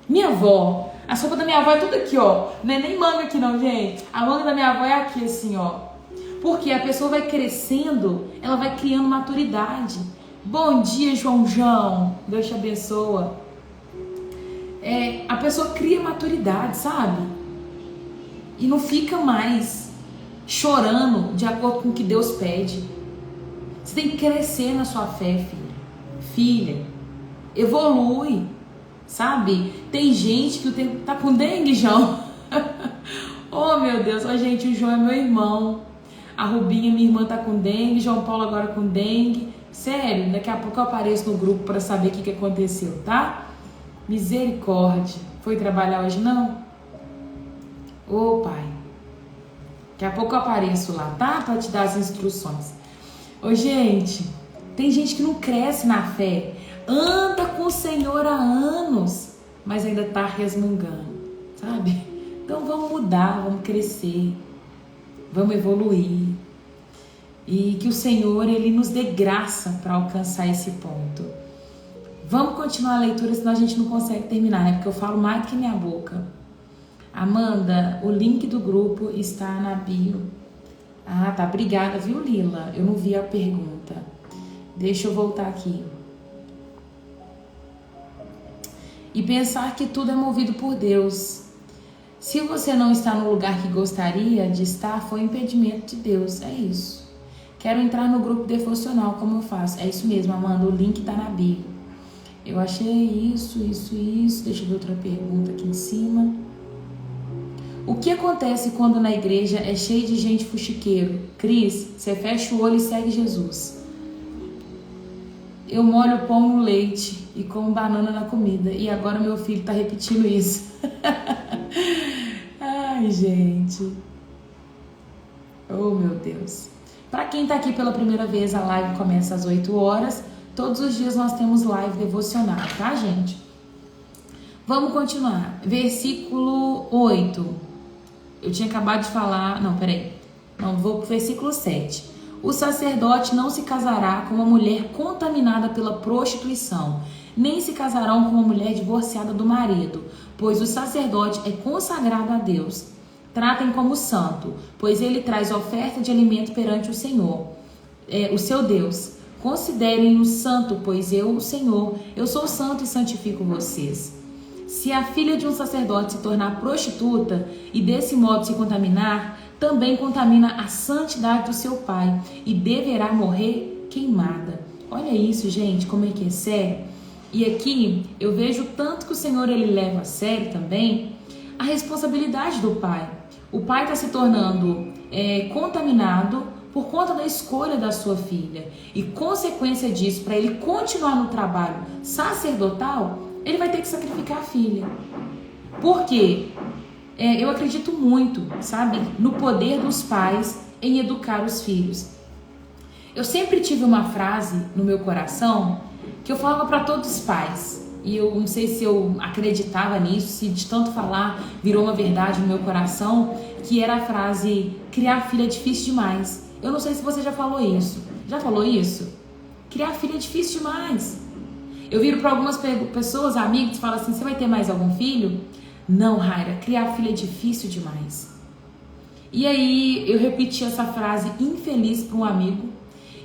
Minha avó, a roupa da minha avó é tudo aqui, ó. Não é nem manga aqui não, gente. A manga da minha avó é aqui, assim, ó. Porque a pessoa vai crescendo, ela vai criando maturidade. Bom dia, João. Deus te abençoa. A pessoa cria maturidade, sabe? E não fica mais chorando de acordo com o que Deus pede. Você tem que crescer na sua fé, filha. Evolui. Sabe? Tem gente que tá com dengue, João. Oh, meu Deus. Gente, o João é meu irmão. A Rubinha, minha irmã, tá com dengue. João Paulo agora com dengue. Sério, daqui a pouco eu apareço no grupo para saber o que aconteceu, tá? Misericórdia. Foi trabalhar hoje, não? Ô, pai. Daqui a pouco eu apareço lá, tá? Para te dar as instruções. Ô, gente, tem gente que não cresce na fé. Anda com o Senhor há anos, mas ainda tá resmungando, sabe? Então vamos mudar, vamos crescer, vamos evoluir. E que o Senhor, Ele nos dê graça para alcançar esse ponto. Vamos continuar a leitura, senão a gente não consegue terminar, né? Porque eu falo mais do que minha boca. Amanda, o link do grupo está na bio. Tá. Obrigada, viu, Lila? Eu não vi a pergunta. Deixa eu voltar aqui. E pensar que tudo é movido por Deus. Se você não está no lugar que gostaria de estar, foi impedimento de Deus. É isso. Quero entrar no grupo devocional, como eu faço? É isso mesmo, Amanda, o link tá na bio. Eu achei isso. Deixa eu ver outra pergunta aqui em cima. O que acontece quando na igreja é cheio de gente fuxiqueiro? Cris, você fecha o olho e segue Jesus. Eu molho o pão no leite e como banana na comida. E agora meu filho tá repetindo isso. Ai, gente. Oh, meu Deus. Para quem tá aqui pela primeira vez, a live começa às 8 horas. Todos os dias nós temos live devocional, tá, gente? Vamos continuar. Versículo 8. Eu tinha acabado de falar... Não, peraí. Não, vou pro versículo 7. O sacerdote não se casará com uma mulher contaminada pela prostituição, nem se casarão com uma mulher divorciada do marido, pois o sacerdote é consagrado a Deus. Tratem como santo, pois ele traz oferta de alimento perante o Senhor, o seu Deus. Considerem-no santo, pois eu, o Senhor, eu sou santo e santifico vocês. Se a filha de um sacerdote se tornar prostituta e desse modo se contaminar, também contamina a santidade do seu pai e deverá morrer queimada. Olha isso, gente, como é que é sério. E aqui eu vejo tanto que o Senhor ele leva a sério também a responsabilidade do pai. O pai está se tornando contaminado por conta da escolha da sua filha. E consequência disso, para ele continuar no trabalho sacerdotal, ele vai ter que sacrificar a filha. Por quê? Eu acredito muito, sabe, no poder dos pais em educar os filhos. Eu sempre tive uma frase no meu coração que eu falava para todos os pais. E eu não sei se eu acreditava nisso, se de tanto falar virou uma verdade no meu coração, que era a frase: criar filho é difícil demais. Eu não sei se você já falou isso. Já falou isso? Criar filho é difícil demais. Eu viro para algumas pessoas, amigos, e falo assim: você vai ter mais algum filho? Não, Raira, criar filho é difícil demais. E aí eu repeti essa frase infeliz para um amigo.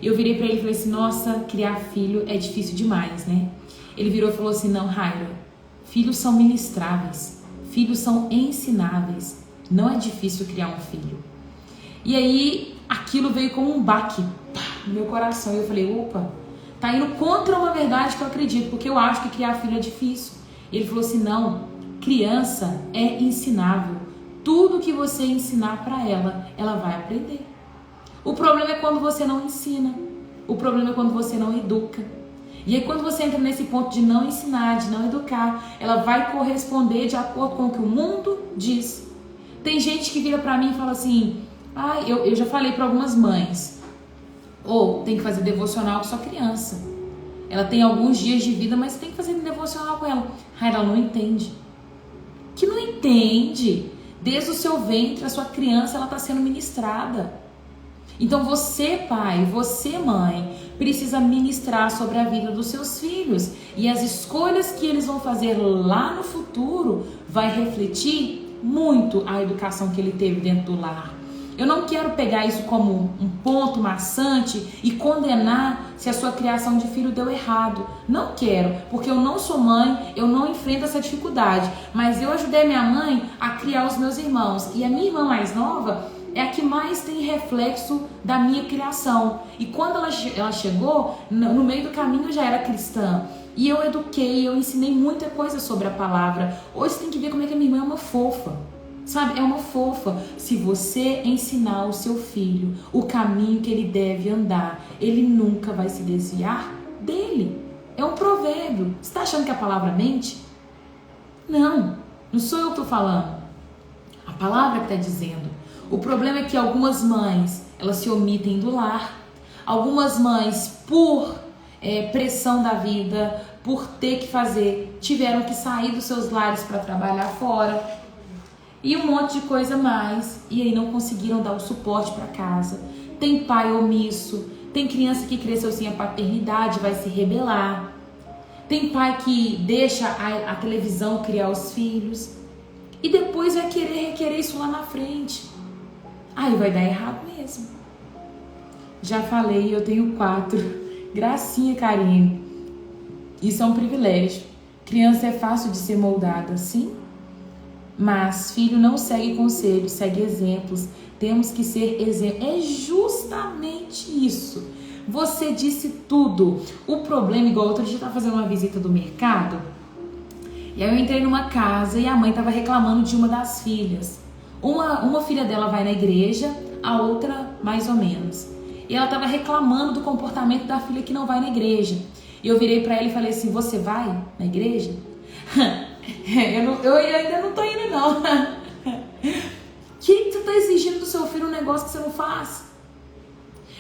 Eu virei para ele e falei assim: nossa, criar filho é difícil demais, né? Ele virou e falou assim: não, Raira, filhos são ministráveis, filhos são ensináveis, não é difícil criar um filho. E aí aquilo veio como um baque no meu coração. E eu falei: opa, tá indo contra uma verdade que eu acredito, porque eu acho que criar filho é difícil. E ele falou assim: não, criança é ensinável. Tudo que você ensinar para ela vai aprender. O problema é quando você não ensina. O problema é quando você não educa. E aí quando você entra nesse ponto de não ensinar, de não educar, ela vai corresponder de acordo com o que o mundo diz. Tem gente que vira pra mim e fala assim: eu já falei para algumas mães, tem que fazer devocional com sua criança. Ela tem alguns dias de vida, mas tem que fazer devocional com ela. Ela não entende. Que não entende? Desde o seu ventre, a sua criança ela está sendo ministrada. Então você, pai, você, mãe, precisa ministrar sobre a vida dos seus filhos. E as escolhas que eles vão fazer lá no futuro vai refletir muito a educação que ele teve dentro do lar. Eu não quero pegar isso como um ponto maçante e condenar se a sua criação de filho deu errado. Não quero, porque eu não sou mãe, eu não enfrento essa dificuldade. Mas eu ajudei minha mãe a criar os meus irmãos. E a minha irmã mais nova é a que mais tem reflexo da minha criação. E quando ela chegou, no meio do caminho eu já era cristã. E eu eduquei, eu ensinei muita coisa sobre a palavra. Hoje você tem que ver como é que a minha irmã é uma fofa. Sabe, é uma fofa. Se você ensinar o seu filho o caminho que ele deve andar, ele nunca vai se desviar dele. É um provérbio. Você está achando que a palavra mente? Não sou eu que estou falando. A palavra que está dizendo. O problema é que algumas mães, elas se omitem do lar. Algumas mães, por pressão da vida, por ter que fazer, tiveram que sair dos seus lares para trabalhar fora. E um monte de coisa mais, e aí não conseguiram dar o suporte para casa. Tem pai omisso, tem criança que cresceu sem a paternidade, vai se rebelar. Tem pai que deixa a televisão criar os filhos e depois vai requerer isso lá na frente. Aí vai dar errado mesmo. Já falei, eu tenho 4. Gracinha, carinho. Isso é um privilégio. Criança é fácil de ser moldada, sim? Mas filho não segue conselhos, segue exemplos. Temos que ser exemplo. É justamente isso. Você disse tudo. O problema, igual outro dia eu estava fazendo uma visita do mercado, e aí eu entrei numa casa e a mãe estava reclamando de uma das filhas. Uma filha dela vai na igreja, a outra mais ou menos. E ela estava reclamando do comportamento da filha que não vai na igreja. E eu virei para ela e falei assim: você vai na igreja? Eu ainda não tô indo não. Que você tá exigindo do seu filho um negócio que você não faz?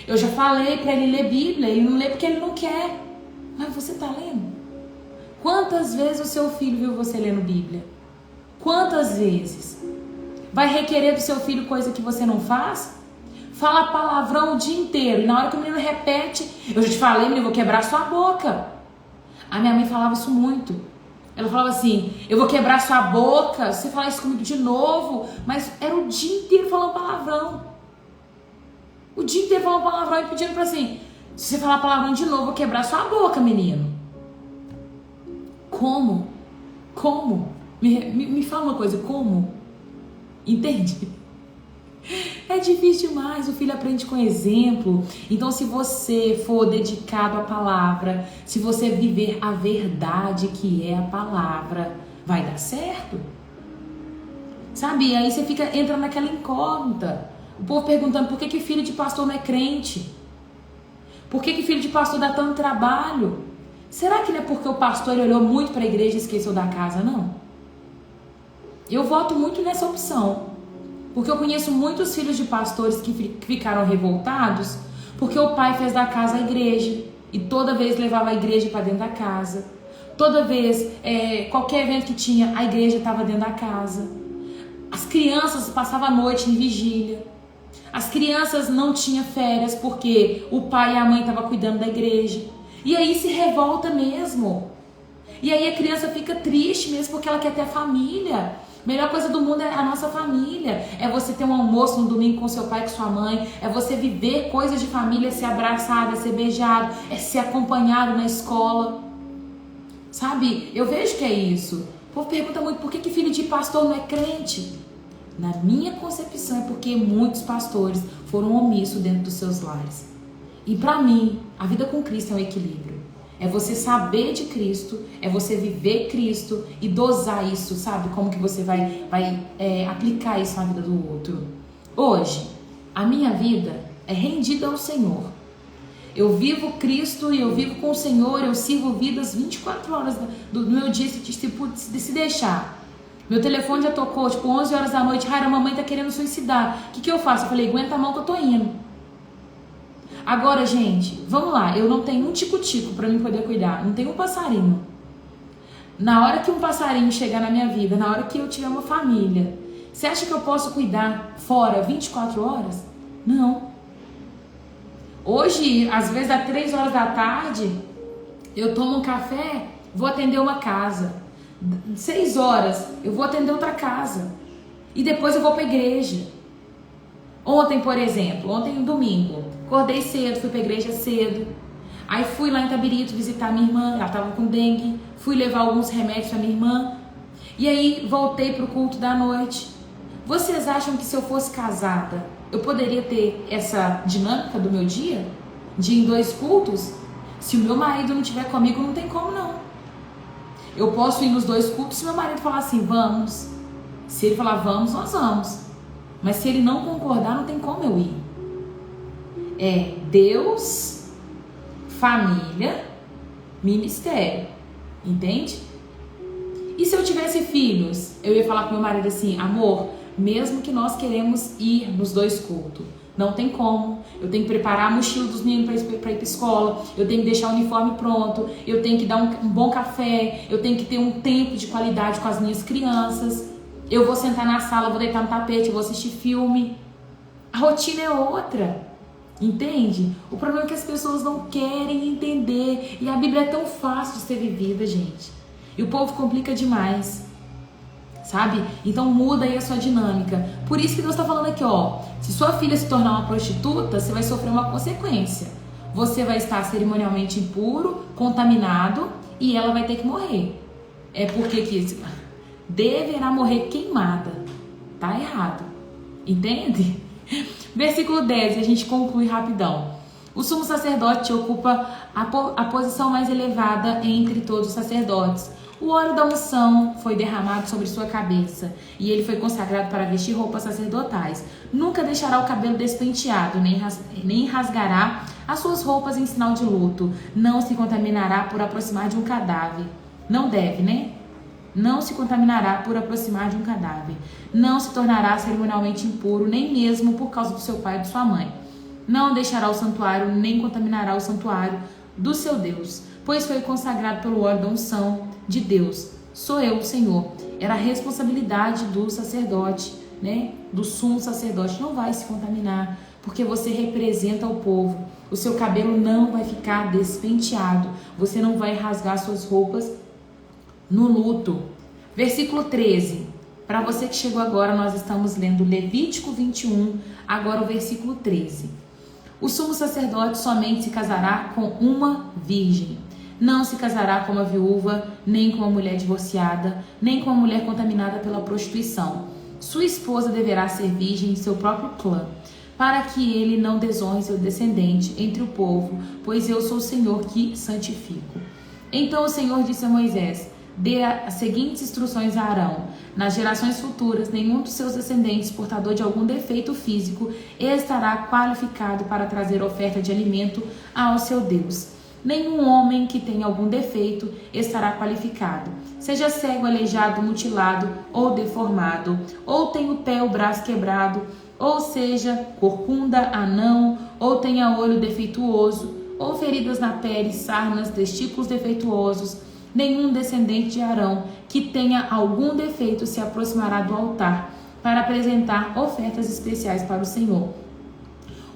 Eu já falei para ele ler Bíblia, ele não lê porque ele não quer. Mas você tá lendo? Quantas vezes o seu filho viu você lendo Bíblia? Quantas vezes? Vai requerer do seu filho coisa que você não faz? Fala palavrão o dia inteiro. E na hora que o menino repete, eu já te falei, menino, eu vou quebrar sua boca. A minha mãe falava isso muito. Ela falava assim: eu vou quebrar sua boca se você falar isso comigo de novo. Mas era o dia inteiro falando palavrão. O dia inteiro falando palavrão e pedindo pra assim: se você falar palavrão de novo, eu vou quebrar sua boca, menino. Como? Como? Me fala uma coisa, como? Entende? É difícil demais, o filho aprende com exemplo. Então, se você for dedicado à palavra, se você viver a verdade que é a palavra, vai dar certo. Sabe? Aí você entra naquela incógnita. O povo perguntando por que filho de pastor não é crente? Por que filho de pastor dá tanto trabalho? Será que não é porque o pastor ele olhou muito para a igreja e esqueceu da casa, não? Eu voto muito nessa opção. Porque eu conheço muitos filhos de pastores que ficaram revoltados porque o pai fez da casa a igreja. E toda vez levava a igreja para dentro da casa. Toda vez, qualquer evento que tinha, a igreja estava dentro da casa. As crianças passavam a noite em vigília. As crianças não tinham férias porque o pai e a mãe estavam cuidando da igreja. E aí se revolta mesmo. E aí a criança fica triste mesmo porque ela quer ter família. A melhor coisa do mundo é a nossa família. É você ter um almoço no domingo com seu pai e com sua mãe. É você viver coisas de família, ser abraçado, é ser beijado, é ser acompanhado na escola. Sabe? Eu vejo que é isso. O povo pergunta muito por que filho de pastor não é crente. Na minha concepção é porque muitos pastores foram omissos dentro dos seus lares. E para mim, a vida com Cristo é um equilíbrio. É você saber de Cristo, é você viver Cristo e dosar isso, sabe? Como que você vai aplicar isso na vida do outro. Hoje, a minha vida é rendida ao Senhor. Eu vivo Cristo e eu vivo com o Senhor, eu sirvo vidas 24 horas do meu dia, se deixar. Meu telefone já tocou, 11 horas da noite, Raira, a mamãe tá querendo suicidar. O que eu faço? Eu falei, aguenta a mão que eu tô indo. Agora, gente, vamos lá, eu não tenho um tico-tico pra mim poder cuidar, não tenho um passarinho. Na hora que um passarinho chegar na minha vida, na hora que eu tiver uma família, você acha que eu posso cuidar fora 24 horas? Não. Hoje, às vezes, às 3 horas da tarde, eu tomo um café, vou atender uma casa. 6 horas, eu vou atender outra casa. E depois eu vou pra igreja. Ontem, por exemplo, ontem domingo, acordei cedo, fui pra igreja cedo. Aí fui lá em Itabirito visitar minha irmã, ela tava com dengue. Fui levar alguns remédios pra minha irmã. E aí voltei pro culto da noite. Vocês acham que se eu fosse casada, eu poderia ter essa dinâmica do meu dia? De ir em 2 cultos? Se o meu marido não estiver comigo, não tem como não. Eu posso ir nos 2 cultos se meu marido falar assim, vamos. Se ele falar vamos, nós vamos. Mas se ele não concordar, não tem como eu ir. É Deus, família, ministério. Entende? E se eu tivesse filhos, eu ia falar com meu marido assim, amor, mesmo que nós queremos ir nos 2 cultos, não tem como. Eu tenho que preparar a mochila dos meninos para ir para escola, eu tenho que deixar o uniforme pronto, eu tenho que dar um bom café, eu tenho que ter um tempo de qualidade com as minhas crianças. Eu vou sentar na sala, vou deitar no tapete, eu vou assistir filme. A rotina é outra, entende? O problema é que as pessoas não querem entender. E a Bíblia é tão fácil de ser vivida, gente. E o povo complica demais, sabe? Então muda aí a sua dinâmica. Por isso que Deus está falando aqui, ó. Se sua filha se tornar uma prostituta, você vai sofrer uma consequência. Você vai estar cerimonialmente impuro, contaminado, e ela vai ter que morrer. É porque que... deverá morrer queimada. Tá errado. Entende? Versículo 10, a gente conclui rapidão. O sumo sacerdote ocupa a posição mais elevada entre todos os sacerdotes. O óleo da unção foi derramado sobre sua cabeça e ele foi consagrado para vestir roupas sacerdotais. Nunca deixará o cabelo despenteado, nem rasgará as suas roupas em sinal de luto. Não se contaminará por aproximar de um cadáver. Não deve, né? Não se contaminará por aproximar de um cadáver. Não se tornará cerimonialmente impuro, nem mesmo por causa do seu pai e de sua mãe. Não deixará o santuário, nem contaminará o santuário do seu Deus, pois foi consagrado pelo óleo da unção de Deus. Sou eu, o Senhor. Era a responsabilidade do sacerdote, né? Do sumo sacerdote. Não vai se contaminar, porque você representa o povo. O seu cabelo não vai ficar despenteado. Você não vai rasgar suas roupas no luto. Versículo 13. Para você que chegou agora, nós estamos lendo Levítico 21, agora o versículo 13. O sumo sacerdote somente se casará com uma virgem. Não se casará com uma viúva, nem com uma mulher divorciada, nem com uma mulher contaminada pela prostituição. Sua esposa deverá ser virgem em seu próprio clã, para que ele não desonre seu descendente entre o povo, pois eu sou o Senhor que santifico. Então o Senhor disse a Moisés: dê as seguintes instruções a Arão: nas gerações futuras, nenhum dos seus descendentes portador de algum defeito físico estará qualificado para trazer oferta de alimento ao seu Deus. Nenhum homem que tenha algum defeito estará qualificado, seja cego, aleijado, mutilado ou deformado, ou tenha o pé ou braço quebrado, ou seja corcunda, anão, ou tenha olho defeituoso, ou feridas na pele, sarnas, testículos defeituosos. Nenhum descendente de Arão que tenha algum defeito se aproximará do altar para apresentar ofertas especiais para o Senhor.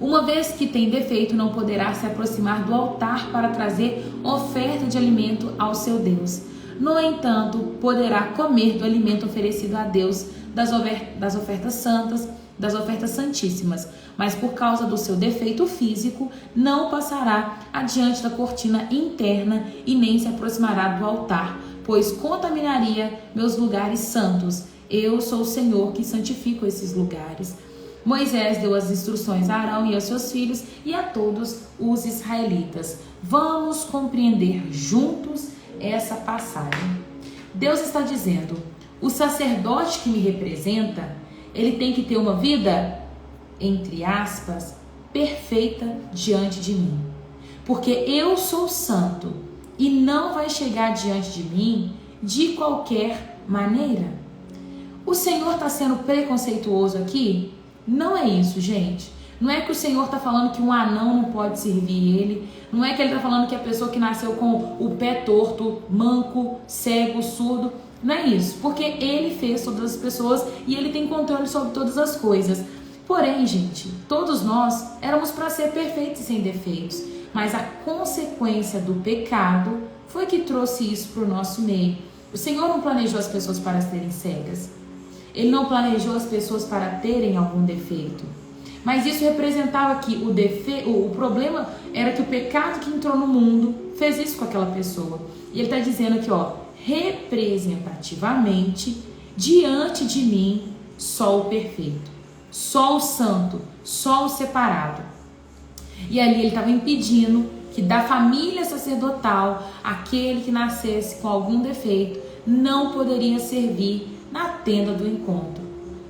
Uma vez que tem defeito, não poderá se aproximar do altar para trazer oferta de alimento ao seu Deus. No entanto, poderá comer do alimento oferecido a Deus, das ofertas santas, das ofertas santíssimas, mas por causa do seu defeito físico, não passará adiante da cortina interna e nem se aproximará do altar, pois contaminaria meus lugares santos. Eu sou o Senhor que santifico esses lugares. Moisés deu as instruções a Arão e a seus filhos e a todos os israelitas. Vamos compreender juntos essa passagem. Deus está dizendo: o sacerdote que me representa, ele tem que ter uma vida, entre aspas, perfeita diante de mim. Porque eu sou santo e não vai chegar diante de mim de qualquer maneira. O Senhor está sendo preconceituoso aqui? Não é isso, gente. Não é que o Senhor está falando que um anão não pode servir ele. Não é que ele está falando que a pessoa que nasceu com o pé torto, manco, cego, surdo. Não é isso. Porque ele fez todas as pessoas e ele tem controle sobre todas as coisas. Porém, gente, todos nós éramos para ser perfeitos e sem defeitos. Mas a consequência do pecado foi que trouxe isso para o nosso meio. O Senhor não planejou as pessoas para serem cegas. Ele não planejou as pessoas para terem algum defeito. Mas isso representava que o problema era que o pecado que entrou no mundo fez isso com aquela pessoa. E ele está dizendo aqui, ó, representativamente, diante de mim, só o perfeito, só o santo, só o separado. E ali ele estava impedindo que da família sacerdotal, aquele que nascesse com algum defeito, não poderia servir na tenda do encontro.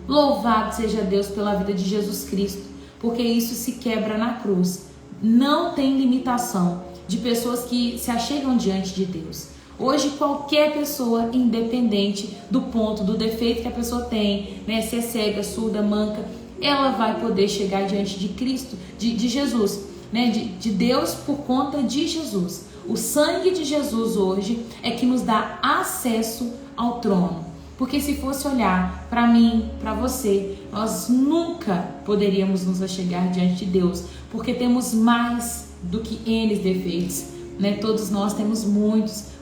Louvado seja Deus pela vida de Jesus Cristo, porque isso se quebra na cruz. Não tem limitação de pessoas que se achegam diante de Deus. Hoje qualquer pessoa, independente do ponto, do defeito que a pessoa tem, né, se é cega, surda, manca, ela vai poder chegar diante de Cristo, de Jesus, né, de Deus por conta de Jesus. O sangue de Jesus hoje é que nos dá acesso ao trono. Porque se fosse olhar para mim, para você, nós nunca poderíamos nos achegar diante de Deus, porque temos mais do que N defeitos, né? Todos nós temos muitos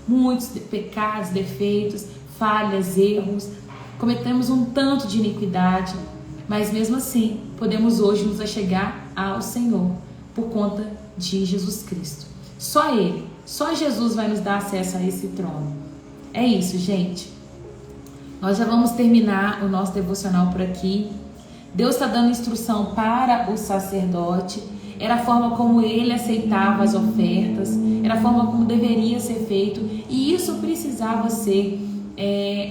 pecados, defeitos, falhas, erros, cometemos um tanto de iniquidade, mas mesmo assim podemos hoje nos achegar ao Senhor por conta de Jesus Cristo. Só Ele, só Jesus vai nos dar acesso a esse trono. É isso, gente. Nós já vamos terminar o nosso devocional por aqui. Deus está dando instrução para o sacerdote. Era a forma como ele aceitava as ofertas, era a forma como deveria ser feito, e isso precisava ser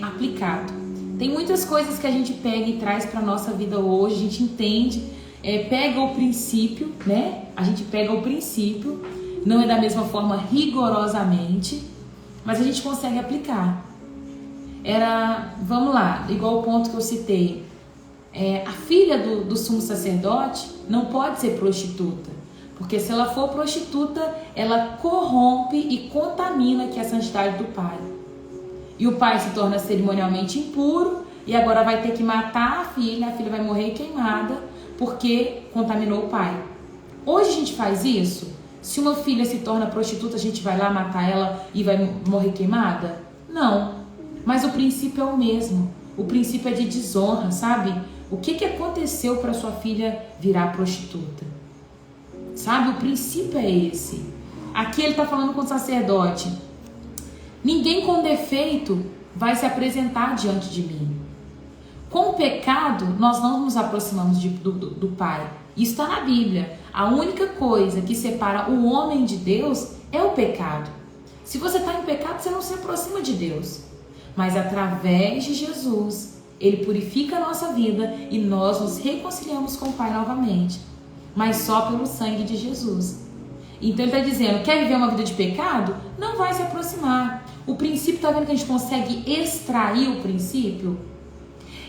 aplicado. Tem muitas coisas que a gente pega e traz para a nossa vida hoje, a gente entende, pega o princípio, né? A gente pega o princípio, não é da mesma forma rigorosamente, mas a gente consegue aplicar. Vamos lá, igual o ponto que eu citei, a filha do sumo sacerdote não pode ser prostituta, porque se ela for prostituta, ela corrompe e contamina aqui a santidade do pai. E o pai se torna cerimonialmente impuro e agora vai ter que matar a filha vai morrer queimada porque contaminou o pai. Hoje a gente faz isso? Se uma filha se torna prostituta, a gente vai lá matar ela e vai morrer queimada? Não, mas o princípio é o mesmo. O princípio é de desonra, sabe? O que aconteceu para sua filha virar prostituta? Sabe, o princípio é esse. Aqui ele está falando com o sacerdote. Ninguém com defeito vai se apresentar diante de mim. Com o pecado, nós não nos aproximamos do Pai. Isso está na Bíblia. A única coisa que separa o homem de Deus é o pecado. Se você está em pecado, você não se aproxima de Deus. Mas através de Jesus, Ele purifica a nossa vida e nós nos reconciliamos com o Pai novamente. Mas só pelo sangue de Jesus. Então ele está dizendo, quer viver uma vida de pecado? Não vai se aproximar. O princípio, está vendo que a gente consegue extrair o princípio?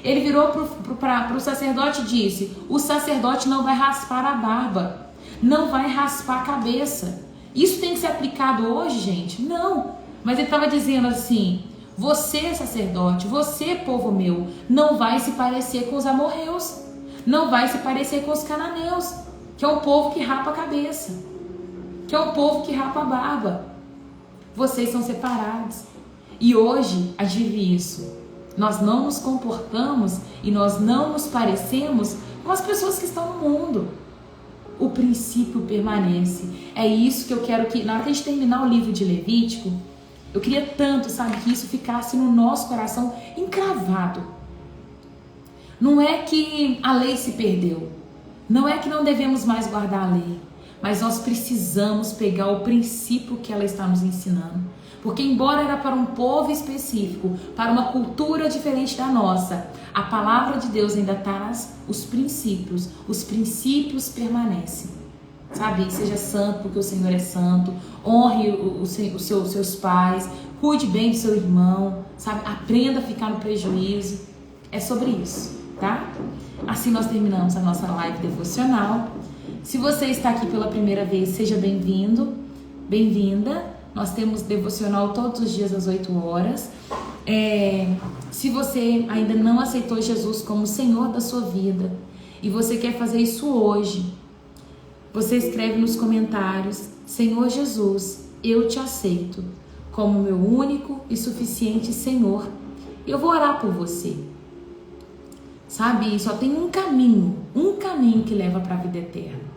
Ele virou para o sacerdote e disse, o sacerdote não vai raspar a barba, não vai raspar a cabeça. Isso tem que ser aplicado hoje, gente? Não. Mas ele estava dizendo assim, você, sacerdote, você, povo meu, não vai se parecer com os amorreus, não vai se parecer com os cananeus, que é um povo que rapa a cabeça, que é um povo que rapa a barba. Vocês são separados. E hoje a gente vive isso. Nós não nos comportamos e nós não nos parecemos com as pessoas que estão no mundo. O princípio permanece. É isso que eu quero que, na hora que a gente terminar o livro de Levítico, eu queria tanto, sabe, que isso ficasse no nosso coração encravado. Não é que a lei se perdeu. Não é que não devemos mais guardar a lei. Mas nós precisamos pegar o princípio que ela está nos ensinando. Porque embora era para um povo específico, para uma cultura diferente da nossa, a palavra de Deus ainda traz os princípios permanecem. Sabe, seja santo porque o Senhor é santo, honre os seus pais, cuide bem do seu irmão, sabe, aprenda a ficar no prejuízo. É sobre isso, tá? Assim nós terminamos a nossa live devocional. Se você está aqui pela primeira vez, seja bem-vindo, bem-vinda. Nós temos devocional todos os dias às 8 horas. Se você ainda não aceitou Jesus como Senhor da sua vida e você quer fazer isso hoje, você escreve nos comentários, Senhor Jesus, eu te aceito como meu único e suficiente Senhor. Eu vou orar por você. Sabe, só tem um caminho que leva para a vida eterna.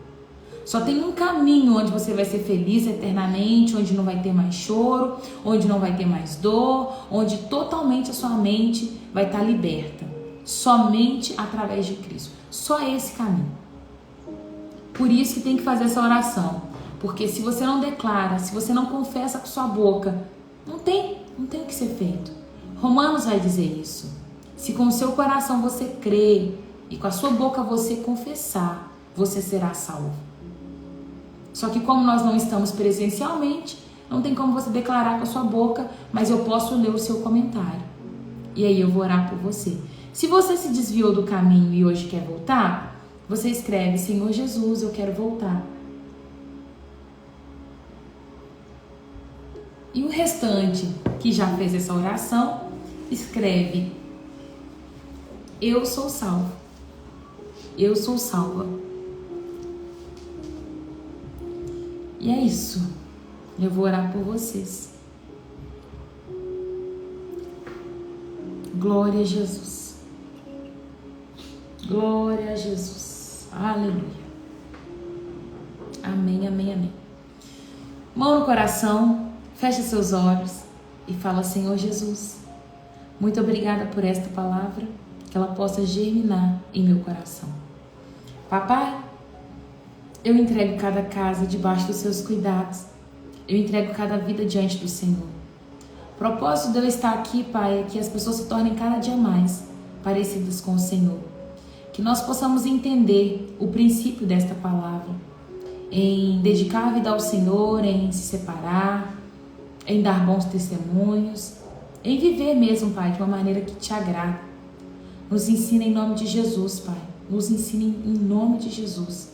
Só tem um caminho onde você vai ser feliz eternamente, onde não vai ter mais choro, onde não vai ter mais dor, onde totalmente a sua mente vai estar liberta. Somente através de Cristo. Só esse caminho. Por isso que tem que fazer essa oração. Porque se você não declara, se você não confessa com sua boca, não tem o que ser feito. Romanos vai dizer isso. Se com o seu coração você crer e com a sua boca você confessar, você será salvo. Só que como nós não estamos presencialmente, não tem como você declarar com a sua boca, mas eu posso ler o seu comentário. E aí eu vou orar por você. Se você se desviou do caminho e hoje quer voltar, você escreve, Senhor Jesus, eu quero voltar. E o restante que já fez essa oração, escreve, eu sou salvo. Eu sou salva. E é isso. Eu vou orar por vocês. Glória a Jesus. Glória a Jesus. Aleluia. Amém, amém, amém. Mão no coração, fecha seus olhos e fala, Senhor Jesus, Muito obrigada por esta palavra, que ela possa germinar em meu coração. Papai, eu entrego cada casa debaixo dos seus cuidados. Eu entrego cada vida diante do Senhor. O propósito de eu estar aqui, Pai, é que as pessoas se tornem cada dia mais parecidas com o Senhor. Que nós possamos entender o princípio desta palavra, em dedicar a vida ao Senhor, em se separar, em dar bons testemunhos, em viver mesmo, Pai, de uma maneira que te agrada. Nos ensina em nome de Jesus, Pai. Nos ensina em nome de Jesus.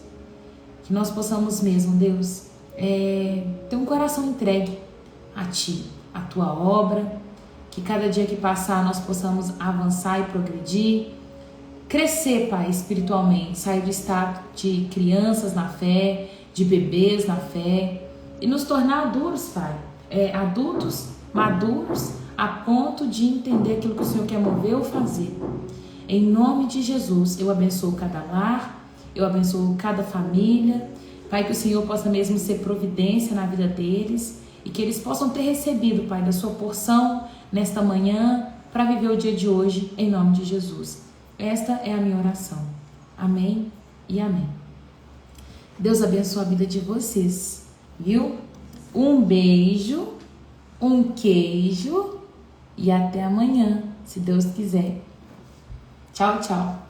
Que nós possamos mesmo, Deus, ter um coração entregue a Ti, a Tua obra. Que cada dia que passar nós possamos avançar e progredir. Crescer, Pai, espiritualmente. Sair do estado de crianças na fé, de bebês na fé. E nos tornar adultos, Pai. Adultos, maduros, a ponto de entender aquilo que o Senhor quer mover ou fazer. Em nome de Jesus, eu abençoo cada lar, eu abençoo cada família. Pai, que o Senhor possa mesmo ser providência na vida deles e que eles possam ter recebido, Pai, da sua porção nesta manhã para viver o dia de hoje, em nome de Jesus. Esta é a minha oração. Amém e amém. Deus abençoe a vida de vocês, viu? Um beijo, um queijo e até amanhã, se Deus quiser. Tchau, tchau.